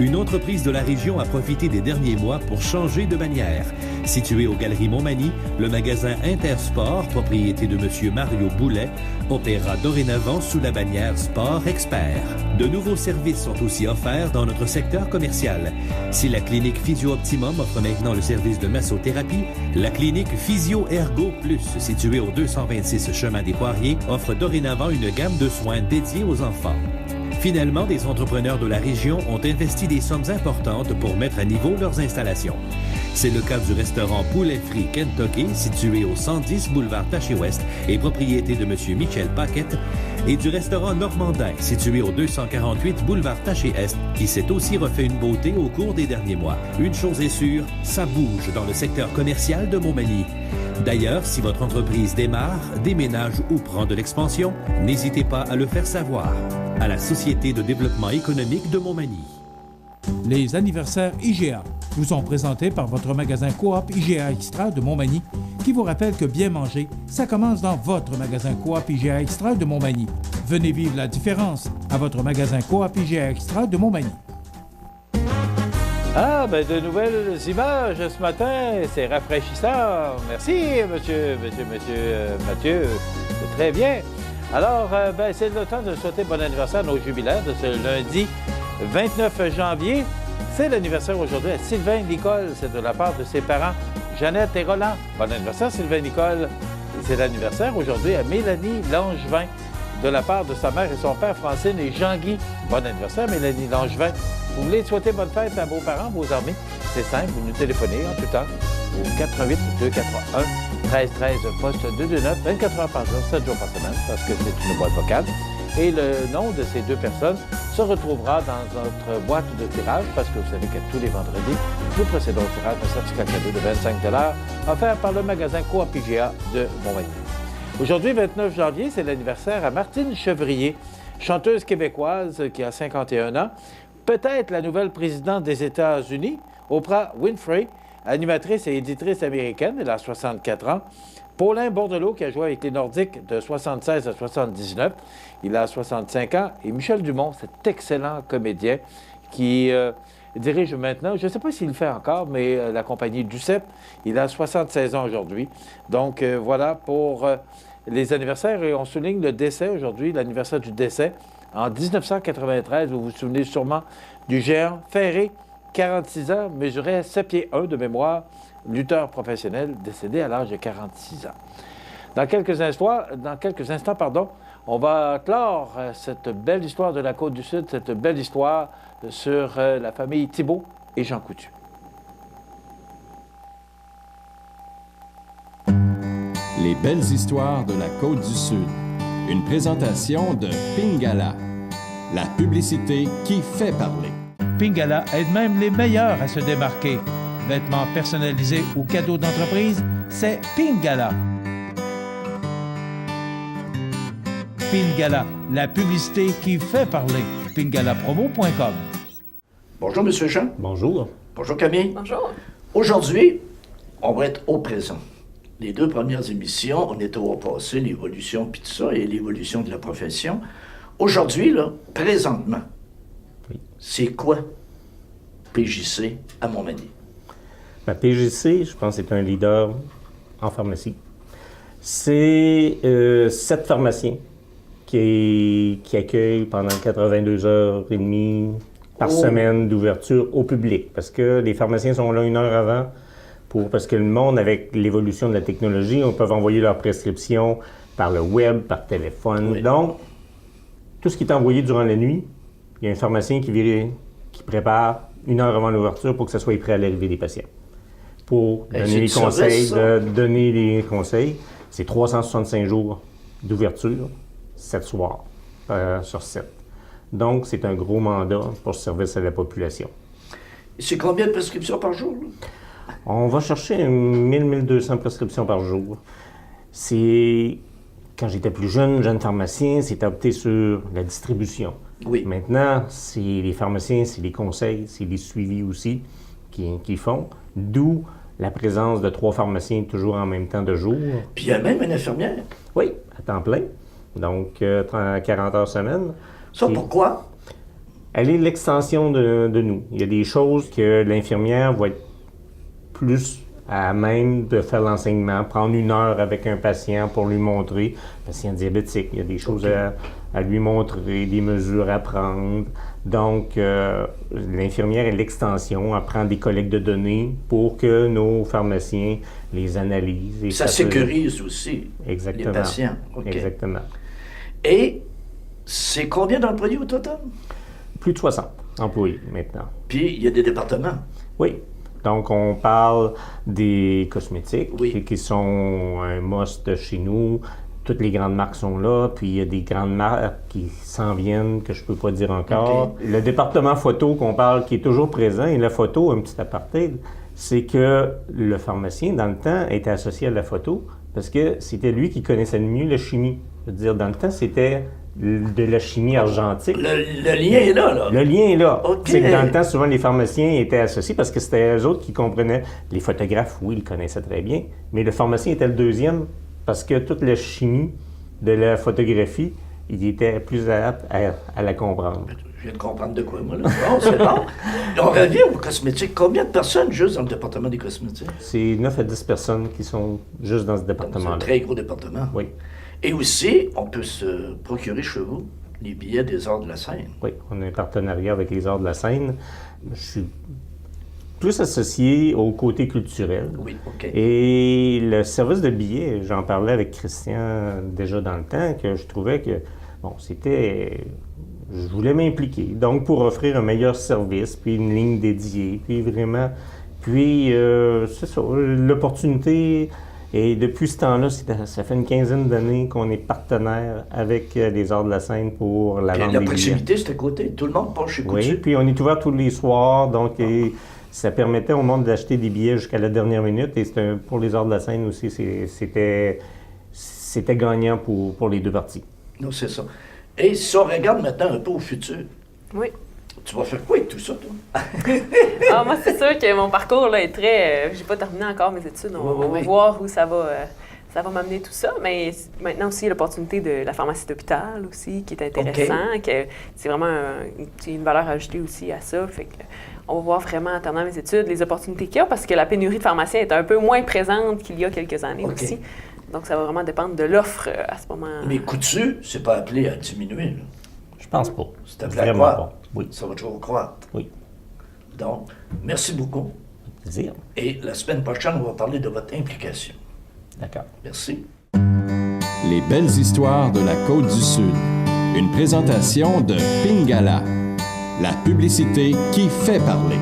Une entreprise de la région a profité des derniers mois pour changer de bannière. Situé aux Galeries Montmagny, le magasin Intersport, propriété de M. Mario Boulet, opérera dorénavant sous la bannière Sport Expert. De nouveaux services sont aussi offerts dans notre secteur commercial. Si la clinique Physio Optimum offre maintenant le service de massothérapie, la clinique Physio Ergo Plus, située au 226 chemin des Poiriers, offre dorénavant une gamme de soins dédiés aux enfants. Finalement, des entrepreneurs de la région ont investi des sommes importantes pour mettre à niveau leurs installations. C'est le cas du restaurant Poulet Frit Kentucky, situé au 110 boulevard Taché-Ouest et propriété de M. Michel Paquette, et du restaurant Normandin, situé au 248 boulevard Taché-Est, qui s'est aussi refait une beauté au cours des derniers mois. Une chose est sûre, ça bouge dans le secteur commercial de Montmagny. D'ailleurs, si votre entreprise démarre, déménage ou prend de l'expansion, n'hésitez pas à le faire savoir à la Société de développement économique de Montmagny. Les anniversaires IGA vous sont présentés par votre magasin Coop IGA Extra de Montmagny, qui vous rappelle que bien manger, ça commence dans votre magasin Coop IGA Extra de Montmagny. Venez vivre la différence à votre magasin Coop IGA Extra de Montmagny. Ah, ben de nouvelles images ce matin, c'est rafraîchissant. Merci, monsieur Mathieu, c'est très bien. Alors, c'est le temps de souhaiter bon anniversaire à nos jubilaires de ce lundi 29 janvier. C'est l'anniversaire aujourd'hui à Sylvain Nicole, c'est de la part de ses parents Jeannette et Roland. Bon anniversaire Sylvain Nicole. C'est l'anniversaire aujourd'hui à Mélanie Langevin, de la part de sa mère et son père Francine et Jean-Guy. Bon anniversaire Mélanie Langevin. Vous voulez souhaiter bonne fête à vos parents, vos amis? C'est simple, vous nous téléphonez en tout temps au 88 281 1313 poste 229, 24 heures par jour, 7 jours par semaine, parce que c'est une boîte vocale. Et le nom de ces deux personnes se retrouvera dans notre boîte de tirage, parce que vous savez que tous les vendredis, nous procédons au tirage d'un certificat cadeau de 25 $ offert par le magasin Coop IGA de Montmagny. Aujourd'hui, 29 janvier, c'est l'anniversaire à Martine Chevrier, chanteuse québécoise qui a 51 ans, peut-être la nouvelle présidente des États-Unis, Oprah Winfrey, animatrice et éditrice américaine, elle a 64 ans. Paulin Bordelot, qui a joué avec les Nordiques de 76 à 79, il a 65 ans. Et Michel Dumont, cet excellent comédien qui dirige maintenant, je ne sais pas s'il le fait encore, mais la compagnie Duceppe, il a 76 ans aujourd'hui. Donc voilà pour les anniversaires. Et on souligne le décès aujourd'hui, l'anniversaire du décès. En 1993, vous vous souvenez sûrement du géant Ferré, 46 ans, mesurait 7 pieds 1 de mémoire, lutteur professionnel, décédé à l'âge de 46 ans. Dans quelques instants, on va clore cette belle histoire de la Côte-du-Sud, cette belle histoire sur la famille Thibault et Jean Coutu. Les belles histoires de la Côte-du-Sud. Une présentation de Pingala, la publicité qui fait parler. Pingala aide même les meilleurs à se démarquer. Vêtements personnalisés ou cadeaux d'entreprise, c'est Pingala. Pingala, la publicité qui fait parler. pingalapromo.com. Bonjour, M. Jean. Bonjour. Bonjour, Camille. Bonjour. Aujourd'hui, on va être au présent. Les deux premières émissions, on était au passé, l'évolution puis tout ça, et l'évolution de la profession. Aujourd'hui, là, présentement, c'est quoi PJC à Montmagny? PJC, je pense, c'est un leader en pharmacie. C'est 7 pharmaciens qui accueillent pendant 82h30 par semaine d'ouverture au public. Parce que les pharmaciens sont là 1 heure avant Parce que le monde, avec l'évolution de la technologie, on peut envoyer leurs prescriptions par le web, par téléphone. Oui. Donc, tout ce qui est envoyé durant la nuit, il y a un pharmacien qui prépare 1 heure avant l'ouverture pour que ça soit prêt à l'arrivée des patients. Pour donner les conseils, donner les conseils. C'est 365 jours d'ouverture, 7 soirs sur 7. Donc, c'est un gros mandat pour service à la population. C'est combien de prescriptions par jour? Là? On va chercher 1000-1200 prescriptions par jour. Quand j'étais plus jeune pharmacien, c'était opté sur la distribution. Oui. Maintenant, c'est les pharmaciens, c'est les conseils, c'est les suivis aussi qui font. D'où la présence de 3 pharmaciens toujours en même temps de jour. Puis il y a même une infirmière. Oui, à temps plein. Donc, 40 heures semaine. Ça, pourquoi? Elle est l'extension de nous. Il y a des choses que l'infirmière va être plus à même de faire l'enseignement, prendre 1 heure avec un patient pour lui montrer, patient diabétique, il y a des choses à lui montrer, des mesures à prendre. Donc, l'infirmière est l'extension, elle prend des collectes de données pour que nos pharmaciens les analysent. Et ça sécurise aussi les patients. Okay. Exactement. Et c'est combien d'employés au total? Plus de 60 employés maintenant. Puis, il y a des départements? Oui. Donc, on parle des cosmétiques oui. qui sont un must chez nous. Toutes les grandes marques sont là, puis il y a des grandes marques qui s'en viennent, que je ne peux pas dire encore. Okay. Le département photo qu'on parle, qui est toujours présent, et la photo, un petit aparté, c'est que le pharmacien, dans le temps, était associé à la photo parce que c'était lui qui connaissait le mieux la chimie. Je veux dire, dans le temps, c'était de la chimie argentique. Le lien est là, là. Le lien est là. Okay. C'est que dans le temps, souvent, les pharmaciens étaient associés parce que c'était eux autres qui comprenaient. Les photographes, oui, ils connaissaient très bien, mais le pharmacien était le deuxième parce que toute la chimie de la photographie, il était plus apte à la comprendre. Je viens de comprendre de quoi, moi, là. Bon, c'est bon. On revient aux cosmétiques. Combien de personnes juste dans le département des cosmétiques? C'est 9 à 10 personnes qui sont juste dans ce département-là. C'est un très gros département. Oui. Et aussi, on peut se procurer chez vous les billets des Arts de la Seine. Oui, on a un partenariat avec les Arts de la Seine. Je suis plus associé au côté culturel. Oui, OK. Et le service de billets, j'en parlais avec Christian déjà dans le temps, que je trouvais que, bon, c'était... Je voulais m'impliquer, donc pour offrir un meilleur service, puis une ligne dédiée, puis vraiment... Puis, c'est ça, l'opportunité... Et depuis ce temps-là, ça fait une quinzaine d'années qu'on est partenaire avec les Arts de la Seine pour la vente des billets. La proximité, c'est à côté. Tout le monde passe chez Coutu. Oui, puis on est ouvert tous les soirs, donc ça permettait au monde d'acheter des billets jusqu'à la dernière minute. Et pour les Arts de la Seine aussi, c'était gagnant pour les deux parties. Non, c'est ça. Et si on regarde maintenant un peu au futur, oui. Tu vas faire quoi avec tout ça, toi? Moi, c'est sûr que mon parcours là, est très... j'ai pas terminé encore mes études. On va voir où ça va m'amener tout ça. Mais maintenant aussi, l'opportunité de la pharmacie d'hôpital aussi, qui est intéressant. Que c'est vraiment une valeur ajoutée aussi à ça. Fait que on va voir vraiment, en terminant mes études, les opportunités qu'il y a, parce que la pénurie de pharmaciens est un peu moins présente qu'il y a quelques années aussi. Donc, ça va vraiment dépendre de l'offre à ce moment. Mais Coutu, c'est pas appelé à diminuer, là. Je pense pas. C'est appelé à croître. Oui. Ça va toujours croître. Oui. Donc, merci beaucoup. Plaisir. Et la semaine prochaine, on va parler de votre implication. D'accord. Merci. Les belles histoires de la Côte-du-Sud. Une présentation de Pingala. La publicité qui fait parler.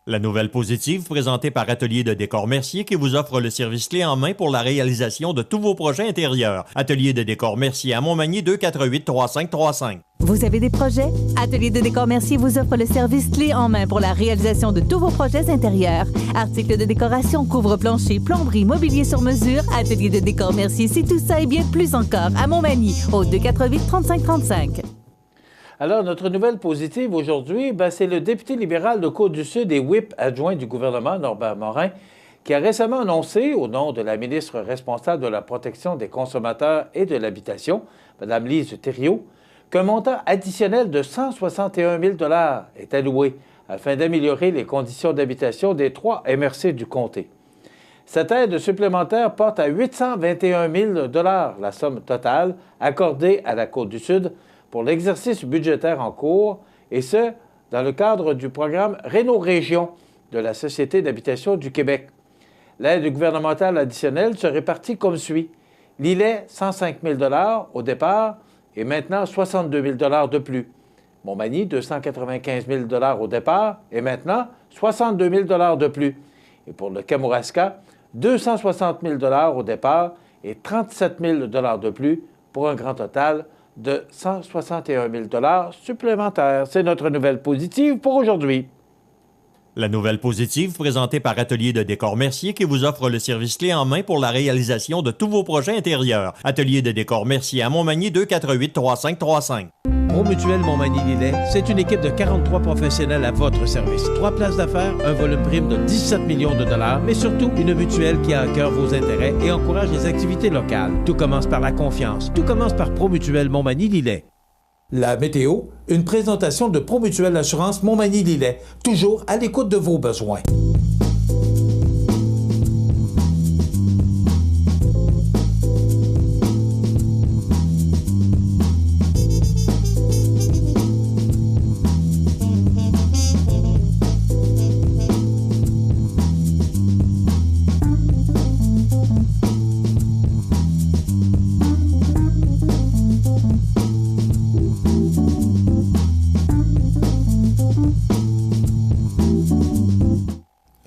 La nouvelle positive présentée par Atelier de décor Mercier qui vous offre le service clé en main pour la réalisation de tous vos projets intérieurs. Atelier de décor Mercier à Montmagny 248-3535. Vous avez des projets? Atelier de décor Mercier vous offre le service clé en main pour la réalisation de tous vos projets intérieurs. Articles de décoration, couvre-plancher, plomberie, mobilier sur mesure. Atelier de décor Mercier, c'est tout ça et bien plus encore à Montmagny au 248-3535. Alors, notre nouvelle positive aujourd'hui, c'est le député libéral de Côte-du-Sud et whip adjoint du gouvernement, Norbert Morin, qui a récemment annoncé, au nom de la ministre responsable de la protection des consommateurs et de l'habitation, Mme Lise Thériault, qu'un montant additionnel de 161 000 $ est alloué afin d'améliorer les conditions d'habitation des 3 MRC du comté. Cette aide supplémentaire porte à 821 000 $ la somme totale accordée à la Côte-du-Sud pour l'exercice budgétaire en cours, et ce, dans le cadre du programme Réno-Région, de la Société d'habitation du Québec. L'aide gouvernementale additionnelle se répartit comme suit. L'îlet, 105 000 au départ et maintenant 62 000 de plus. Montmagny, 295 000 au départ et maintenant 62 000 de plus. Et pour le Kamouraska, 260 000 au départ et 37 000 de plus pour un grand total de 161 000 supplémentaires. C'est notre nouvelle positive pour aujourd'hui. La nouvelle positive présentée par Atelier de décor Mercier qui vous offre le service clé en main pour la réalisation de tous vos projets intérieurs. Atelier de décor Mercier à Montmagny 248-3535. Promutuel Montmagny-Lillet, c'est une équipe de 43 professionnels à votre service. 3 places d'affaires, un volume prime de 17 millions de dollars, mais surtout une mutuelle qui a à cœur vos intérêts et encourage les activités locales. Tout commence par la confiance. Tout commence par Promutuel Montmagny-Lillet. La météo, une présentation de Promutuel Assurance Montmagny-Lillet, toujours à l'écoute de vos besoins.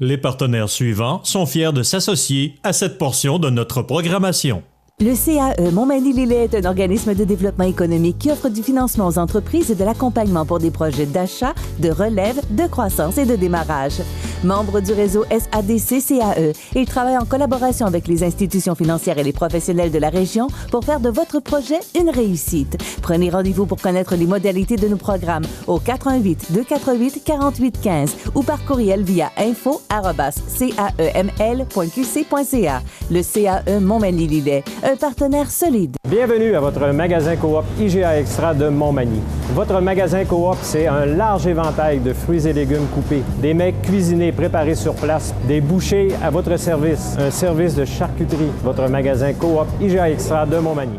Les partenaires suivants sont fiers de s'associer à cette portion de notre programmation. Le CAE Montmagny-Lillet est un organisme de développement économique qui offre du financement aux entreprises et de l'accompagnement pour des projets d'achat, de relève, de croissance et de démarrage. Membre du réseau SADC-CAE, il travaille en collaboration avec les institutions financières et les professionnels de la région pour faire de votre projet une réussite. Prenez rendez-vous pour connaître les modalités de nos programmes au 418-248-4815 ou par courriel via info@caeml.qc.ca. Le CAE Montmagny-Lillet, un partenaire solide. Bienvenue à votre magasin Coop IGA Extra de Montmagny. Votre magasin Coop, c'est un large éventail de fruits et légumes coupés, des mets cuisinés préparés sur place, des bouchées à votre service, un service de charcuterie. Votre magasin Coop IGA Extra de Montmagny.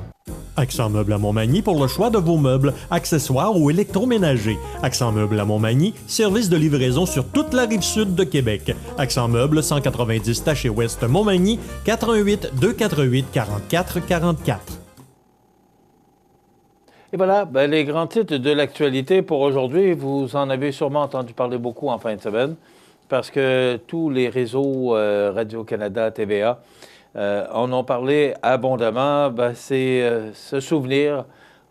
Accent Meubles à Montmagny pour le choix de vos meubles, accessoires ou électroménagers. Accent Meubles à Montmagny, service de livraison sur toute la rive sud de Québec. Accent Meubles, 190 Taché Ouest Montmagny, 418-248-4444. Et voilà, les grands titres de l'actualité pour aujourd'hui. Vous en avez sûrement entendu parler beaucoup en fin de semaine parce que tous les réseaux Radio-Canada, TVA, en ont parlé abondamment. C'est ce souvenir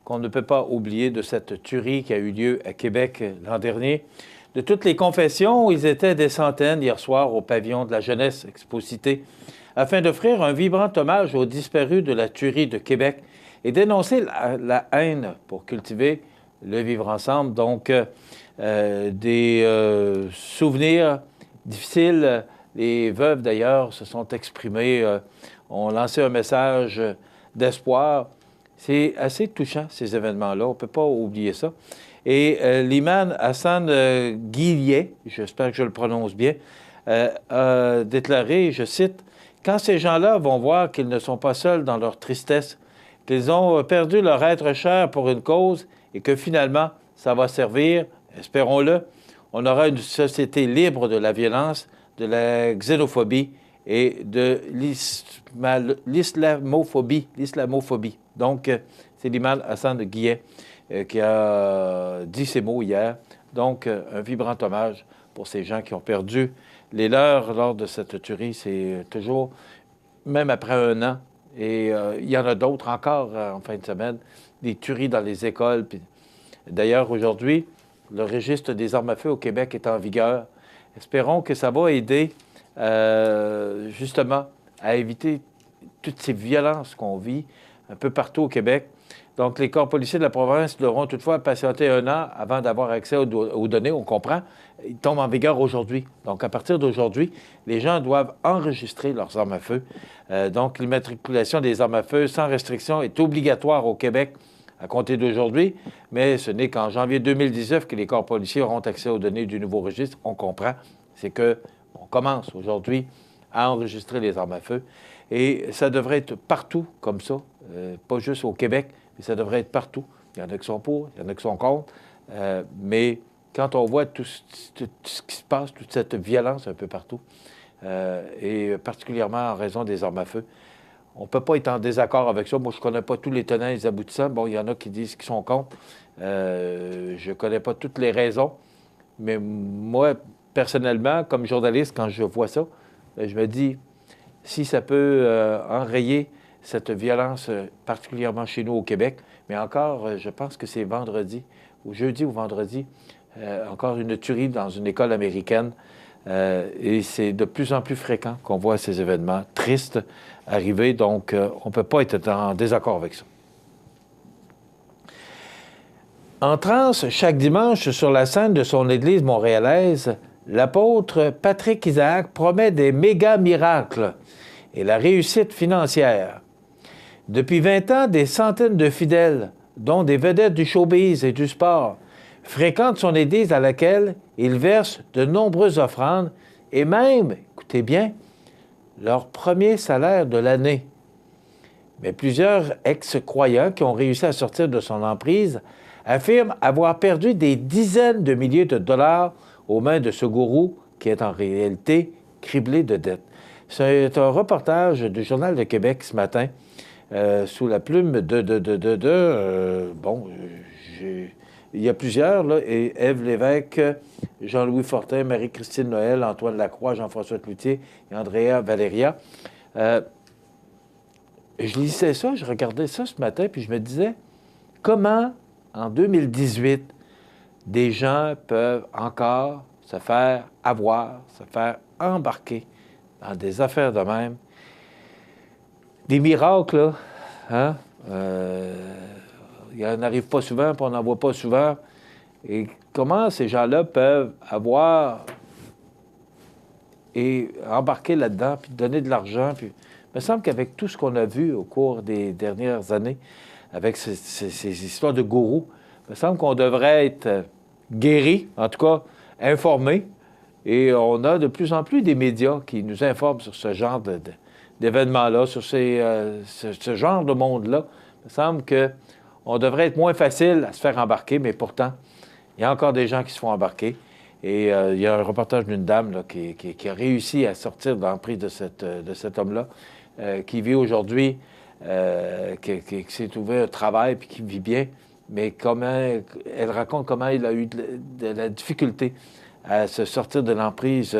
qu'on ne peut pas oublier de cette tuerie qui a eu lieu à Québec l'an dernier. De toutes les confessions, ils étaient des centaines hier soir au pavillon de la jeunesse Expo-Cité afin d'offrir un vibrant hommage aux disparus de la tuerie de Québec et dénoncer la haine pour cultiver le vivre ensemble. Donc, des souvenirs difficiles. Les veuves, d'ailleurs, se sont exprimées, ont lancé un message d'espoir. C'est assez touchant, ces événements-là. On ne peut pas oublier ça. Et l'imam Hassan Guillet, j'espère que je le prononce bien, a déclaré, je cite, « Quand ces gens-là vont voir qu'ils ne sont pas seuls dans leur tristesse, qu'ils ont perdu leur être cher pour une cause et que finalement, ça va servir, espérons-le, on aura une société libre de la violence, de la xénophobie et de l'islamophobie. Donc, c'est l'imam Hassan Guillet qui a dit ces mots hier. Donc, un vibrant hommage pour ces gens qui ont perdu les leurs lors de cette tuerie. C'est toujours, même après un an, et il y en a d'autres encore en fin de semaine, des tueries dans les écoles. D'ailleurs, aujourd'hui, le registre des armes à feu au Québec est en vigueur. Espérons que ça va aider justement à éviter toutes ces violences qu'on vit un peu partout au Québec. Donc, les corps policiers de la province devront toutefois patienter un an avant d'avoir accès aux données, on comprend. Ils tombent en vigueur aujourd'hui. Donc, à partir d'aujourd'hui, les gens doivent enregistrer leurs armes à feu. Donc, l'immatriculation des armes à feu sans restriction est obligatoire au Québec à compter d'aujourd'hui, mais ce n'est qu'en janvier 2019 que les corps policiers auront accès aux données du nouveau registre. On comprend. C'est qu'on commence aujourd'hui à enregistrer les armes à feu. Et ça devrait être partout comme ça, pas juste au Québec, mais ça devrait être partout. Il y en a qui sont pour, il y en a qui sont contre, mais quand on voit tout ce qui se passe, toute cette violence un peu partout, et particulièrement en raison des armes à feu, on ne peut pas être en désaccord avec ça. Moi, je ne connais pas tous les tenants et les aboutissants. Bon, il y en a qui disent qu'ils sont contre. Je ne connais pas toutes les raisons. Mais moi, personnellement, comme journaliste, quand je vois ça, je me dis, si ça peut enrayer cette violence, particulièrement chez nous au Québec, mais encore, je pense que c'est vendredi, ou jeudi ou vendredi, encore une tuerie dans une école américaine. Et c'est de plus en plus fréquent qu'on voit ces événements tristes arriver, donc on ne peut pas être en désaccord avec ça. En transe, chaque dimanche, sur la scène de son église montréalaise, l'apôtre Patrick Isaac promet des méga miracles et la réussite financière. Depuis 20 ans, des centaines de fidèles, dont des vedettes du showbiz et du sport, fréquentent son église à laquelle il verse de nombreuses offrandes et même, écoutez bien, leur premier salaire de l'année. Mais plusieurs ex-croyants qui ont réussi à sortir de son emprise affirment avoir perdu des dizaines de milliers de dollars aux mains de ce gourou qui est en réalité criblé de dettes. C'est un reportage du Journal de Québec ce matin, sous la plume il y a plusieurs, là, et Ève Lévesque, Jean-Louis Fortin, Marie-Christine Noël, Antoine Lacroix, Jean-François Cloutier et Andrea Valeria. Je lisais ça, je regardais ça ce matin, puis je me disais, comment, en 2018, des gens peuvent encore se faire avoir, se faire embarquer dans des affaires de même. Des miracles, là, hein? Il n'en arrive pas souvent, puis on n'en voit pas souvent. Et comment ces gens-là peuvent avoir et embarquer là-dedans, puis donner de l'argent. Puis il me semble qu'avec tout ce qu'on a vu au cours des dernières années, avec ces histoires de gourous, il me semble qu'on devrait être guéri, en tout cas informé. Et on a de plus en plus des médias qui nous informent sur ce genre d'événements-là, sur ce genre de monde-là. Il me semble qu'on devrait être moins facile à se faire embarquer, mais pourtant, il y a encore des gens qui se font embarquer. Et il y a un reportage d'une dame là, qui a réussi à sortir de l'emprise de cet homme-là, qui vit aujourd'hui, qui s'est trouvé un travail puis qui vit bien, mais elle raconte comment il a eu de la difficulté à se sortir de l'emprise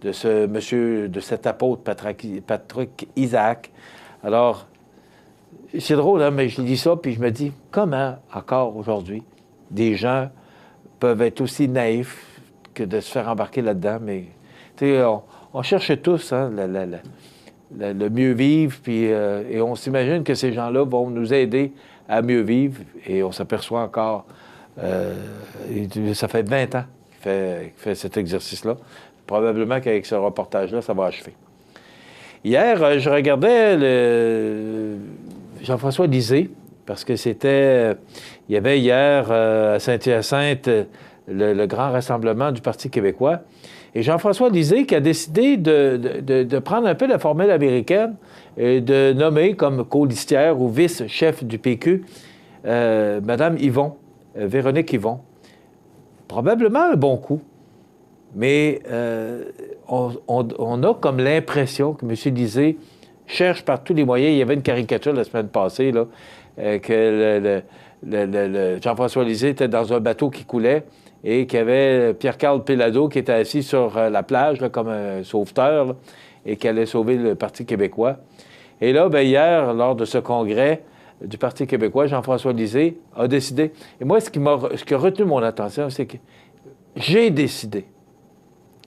de ce monsieur, de cet apôtre Patrick Isaac. Alors, c'est drôle, hein, mais je lis ça, puis je me dis, comment encore aujourd'hui des gens peuvent être aussi naïfs que de se faire embarquer là-dedans, mais tu sais, on cherche tous hein, le mieux vivre, puis et on s'imagine que ces gens-là vont nous aider à mieux vivre, et on s'aperçoit encore, ça fait 20 ans qu'il fait cet exercice-là. Probablement qu'avec ce reportage-là, ça va achever. Hier, je regardais Jean-François Lisée, parce que il y avait hier à Saint-Hyacinthe le grand rassemblement du Parti québécois. Et Jean-François Lisée qui a décidé de prendre un peu la formule américaine et de nommer comme colistière ou vice-chef du PQ Mme Yvon, Véronique Yvon. Probablement un bon coup. Mais on a comme l'impression que M. Lisée cherche par tous les moyens. Il y avait une caricature la semaine passée, là, que Jean-François Lisée était dans un bateau qui coulait et qu'il y avait Pierre-Carl Péladeau qui était assis sur la plage là, comme un sauveteur là, et qui allait sauver le Parti québécois. Et là, bien, hier, lors de ce congrès du Parti québécois, Jean-François Lisée a décidé. Et moi, ce qui a retenu mon attention, c'est que j'ai décidé.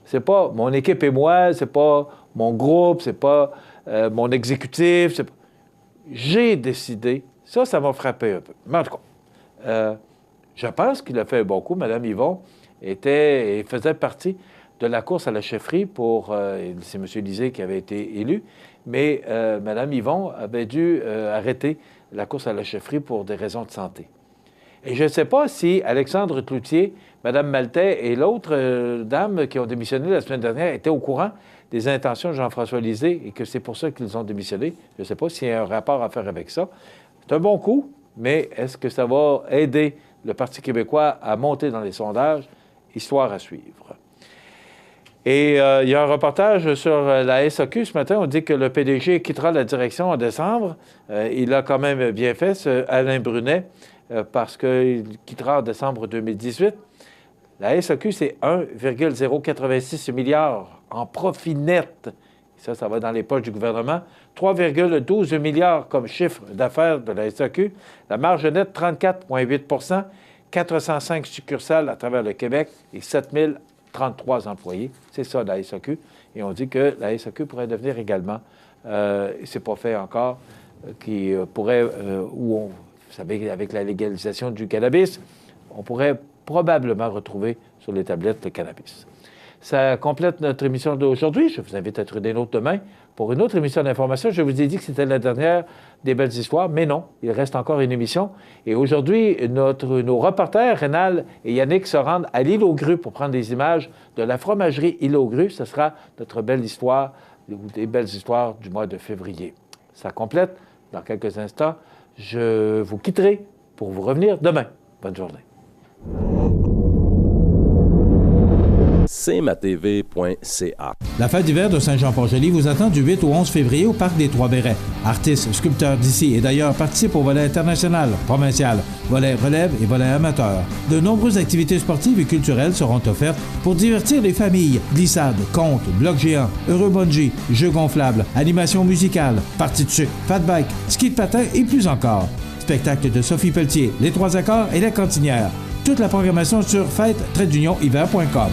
C'est pas mon équipe et moi, c'est pas mon groupe, c'est pas mon exécutif. J'ai décidé. Ça m'a frappé un peu. Mais en tout cas, je pense qu'il a fait un bon coup. Mme Yvon faisait partie de la course à la chefferie c'est M. Lisée qui avait été élu, mais Mme Yvon avait dû arrêter la course à la chefferie pour des raisons de santé. Et je ne sais pas si Alexandre Cloutier, Mme Maltais et l'autre dame qui ont démissionné la semaine dernière étaient au courant des intentions de Jean-François Lisée et que c'est pour ça qu'ils ont démissionné. Je ne sais pas s'il y a un rapport à faire avec ça. C'est un bon coup, mais est-ce que ça va aider le Parti québécois à monter dans les sondages? Histoire à suivre. Et il y a un reportage sur la SAQ ce matin. On dit que le PDG quittera la direction en décembre. Il a quand même bien fait, Alain Brunet, parce qu'il quittera en décembre 2018. La SAQ, c'est 1,086 milliards en profit net. Ça va dans les poches du gouvernement. 3,12 milliards comme chiffre d'affaires de la SAQ. La marge nette, 34,8 405 succursales à travers le Québec et 7033 employés. C'est ça, la SAQ. Et on dit que la SAQ pourrait devenir également, c'est pas fait encore, qui pourrait, vous savez, avec la légalisation du cannabis, on pourrait probablement retrouver sur les tablettes le cannabis. Ça complète notre émission d'aujourd'hui. Je vous invite à être des nôtres demain pour une autre émission d'information. Je vous ai dit que c'était la dernière des belles histoires, mais non, il reste encore une émission. Et aujourd'hui, nos reporters, Rénal et Yannick, se rendent à l'île aux Grues pour prendre des images de la fromagerie Île aux Grues. Ce sera notre belle histoire, ou des belles histoires du mois de février. Ça complète. Dans quelques instants, je vous quitterai pour vous revenir demain. Bonne journée. cmatv.ca. La fête d'hiver de Saint-Jean-Port-Joli vous attend du 8 au 11 février au Parc des Trois-Bérets. Artistes, sculpteurs d'ici et d'ailleurs participent au volet international, provincial, volet relève et volet amateur. De nombreuses activités sportives et culturelles seront offertes pour divertir les familles. Glissades, contes, blocs géants, heureux bungee, jeux gonflables, animation musicale, parties de sucre, fat bike, ski de patin et plus encore. Spectacle de Sophie Pelletier, Les Trois Accords et La Cantinière. Toute la programmation sur fête-hiver.com.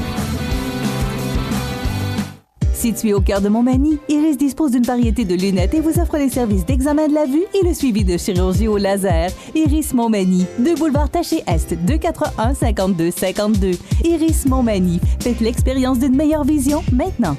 Situé au cœur de Montmagny, Iris dispose d'une variété de lunettes et vous offre les services d'examen de la vue et le suivi de chirurgie au laser. Iris Montmagny, 2 boulevard Taché-Est, 241-5252. Iris Montmagny, faites l'expérience d'une meilleure vision maintenant.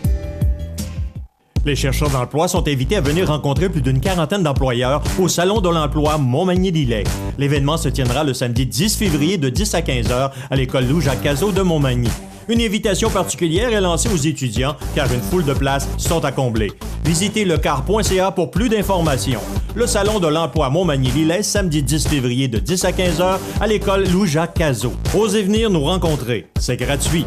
Les chercheurs d'emploi sont invités à venir rencontrer plus d'une quarantaine d'employeurs au Salon de l'emploi Montmagny-Lillet. L'événement se tiendra le samedi 10 février de 10 à 15 heures à l'école Louis-Jacques-Cazot de Montmagny. Une invitation particulière est lancée aux étudiants car une foule de places sont à combler. Visitez lecar.ca pour plus d'informations. Le Salon de l'emploi Montmagny-Lillet, samedi 10 février de 10 à 15 heures à l'école Louis-Jacques-Cazot. Osez venir nous rencontrer. C'est gratuit.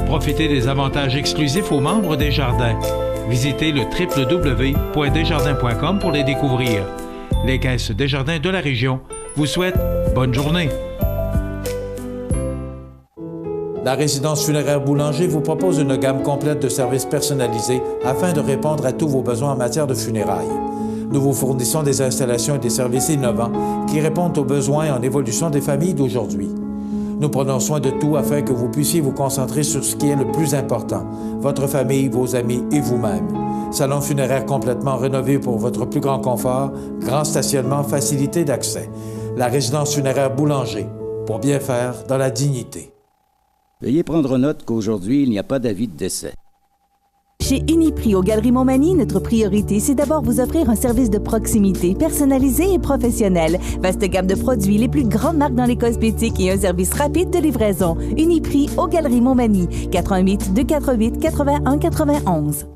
Profitez des avantages exclusifs aux membres des Jardins. Visitez le www.desjardins.com pour les découvrir. Les caisses Desjardins de la région vous souhaitent bonne journée. La résidence funéraire Boulanger vous propose une gamme complète de services personnalisés afin de répondre à tous vos besoins en matière de funérailles. Nous vous fournissons des installations et des services innovants qui répondent aux besoins en évolution des familles d'aujourd'hui. Nous prenons soin de tout afin que vous puissiez vous concentrer sur ce qui est le plus important, votre famille, vos amis et vous-même. Salon funéraire complètement rénové pour votre plus grand confort, grand stationnement, facilité d'accès. La résidence funéraire Boulanger, pour bien faire dans la dignité. Veuillez prendre note qu'aujourd'hui, il n'y a pas d'avis de décès. Chez Uniprix aux Galeries Montmagny, notre priorité, c'est d'abord vous offrir un service de proximité, personnalisé et professionnel. Vaste gamme de produits, les plus grandes marques dans les cosmétiques et un service rapide de livraison. Uniprix aux Galeries Montmagny, 88 248 81 91.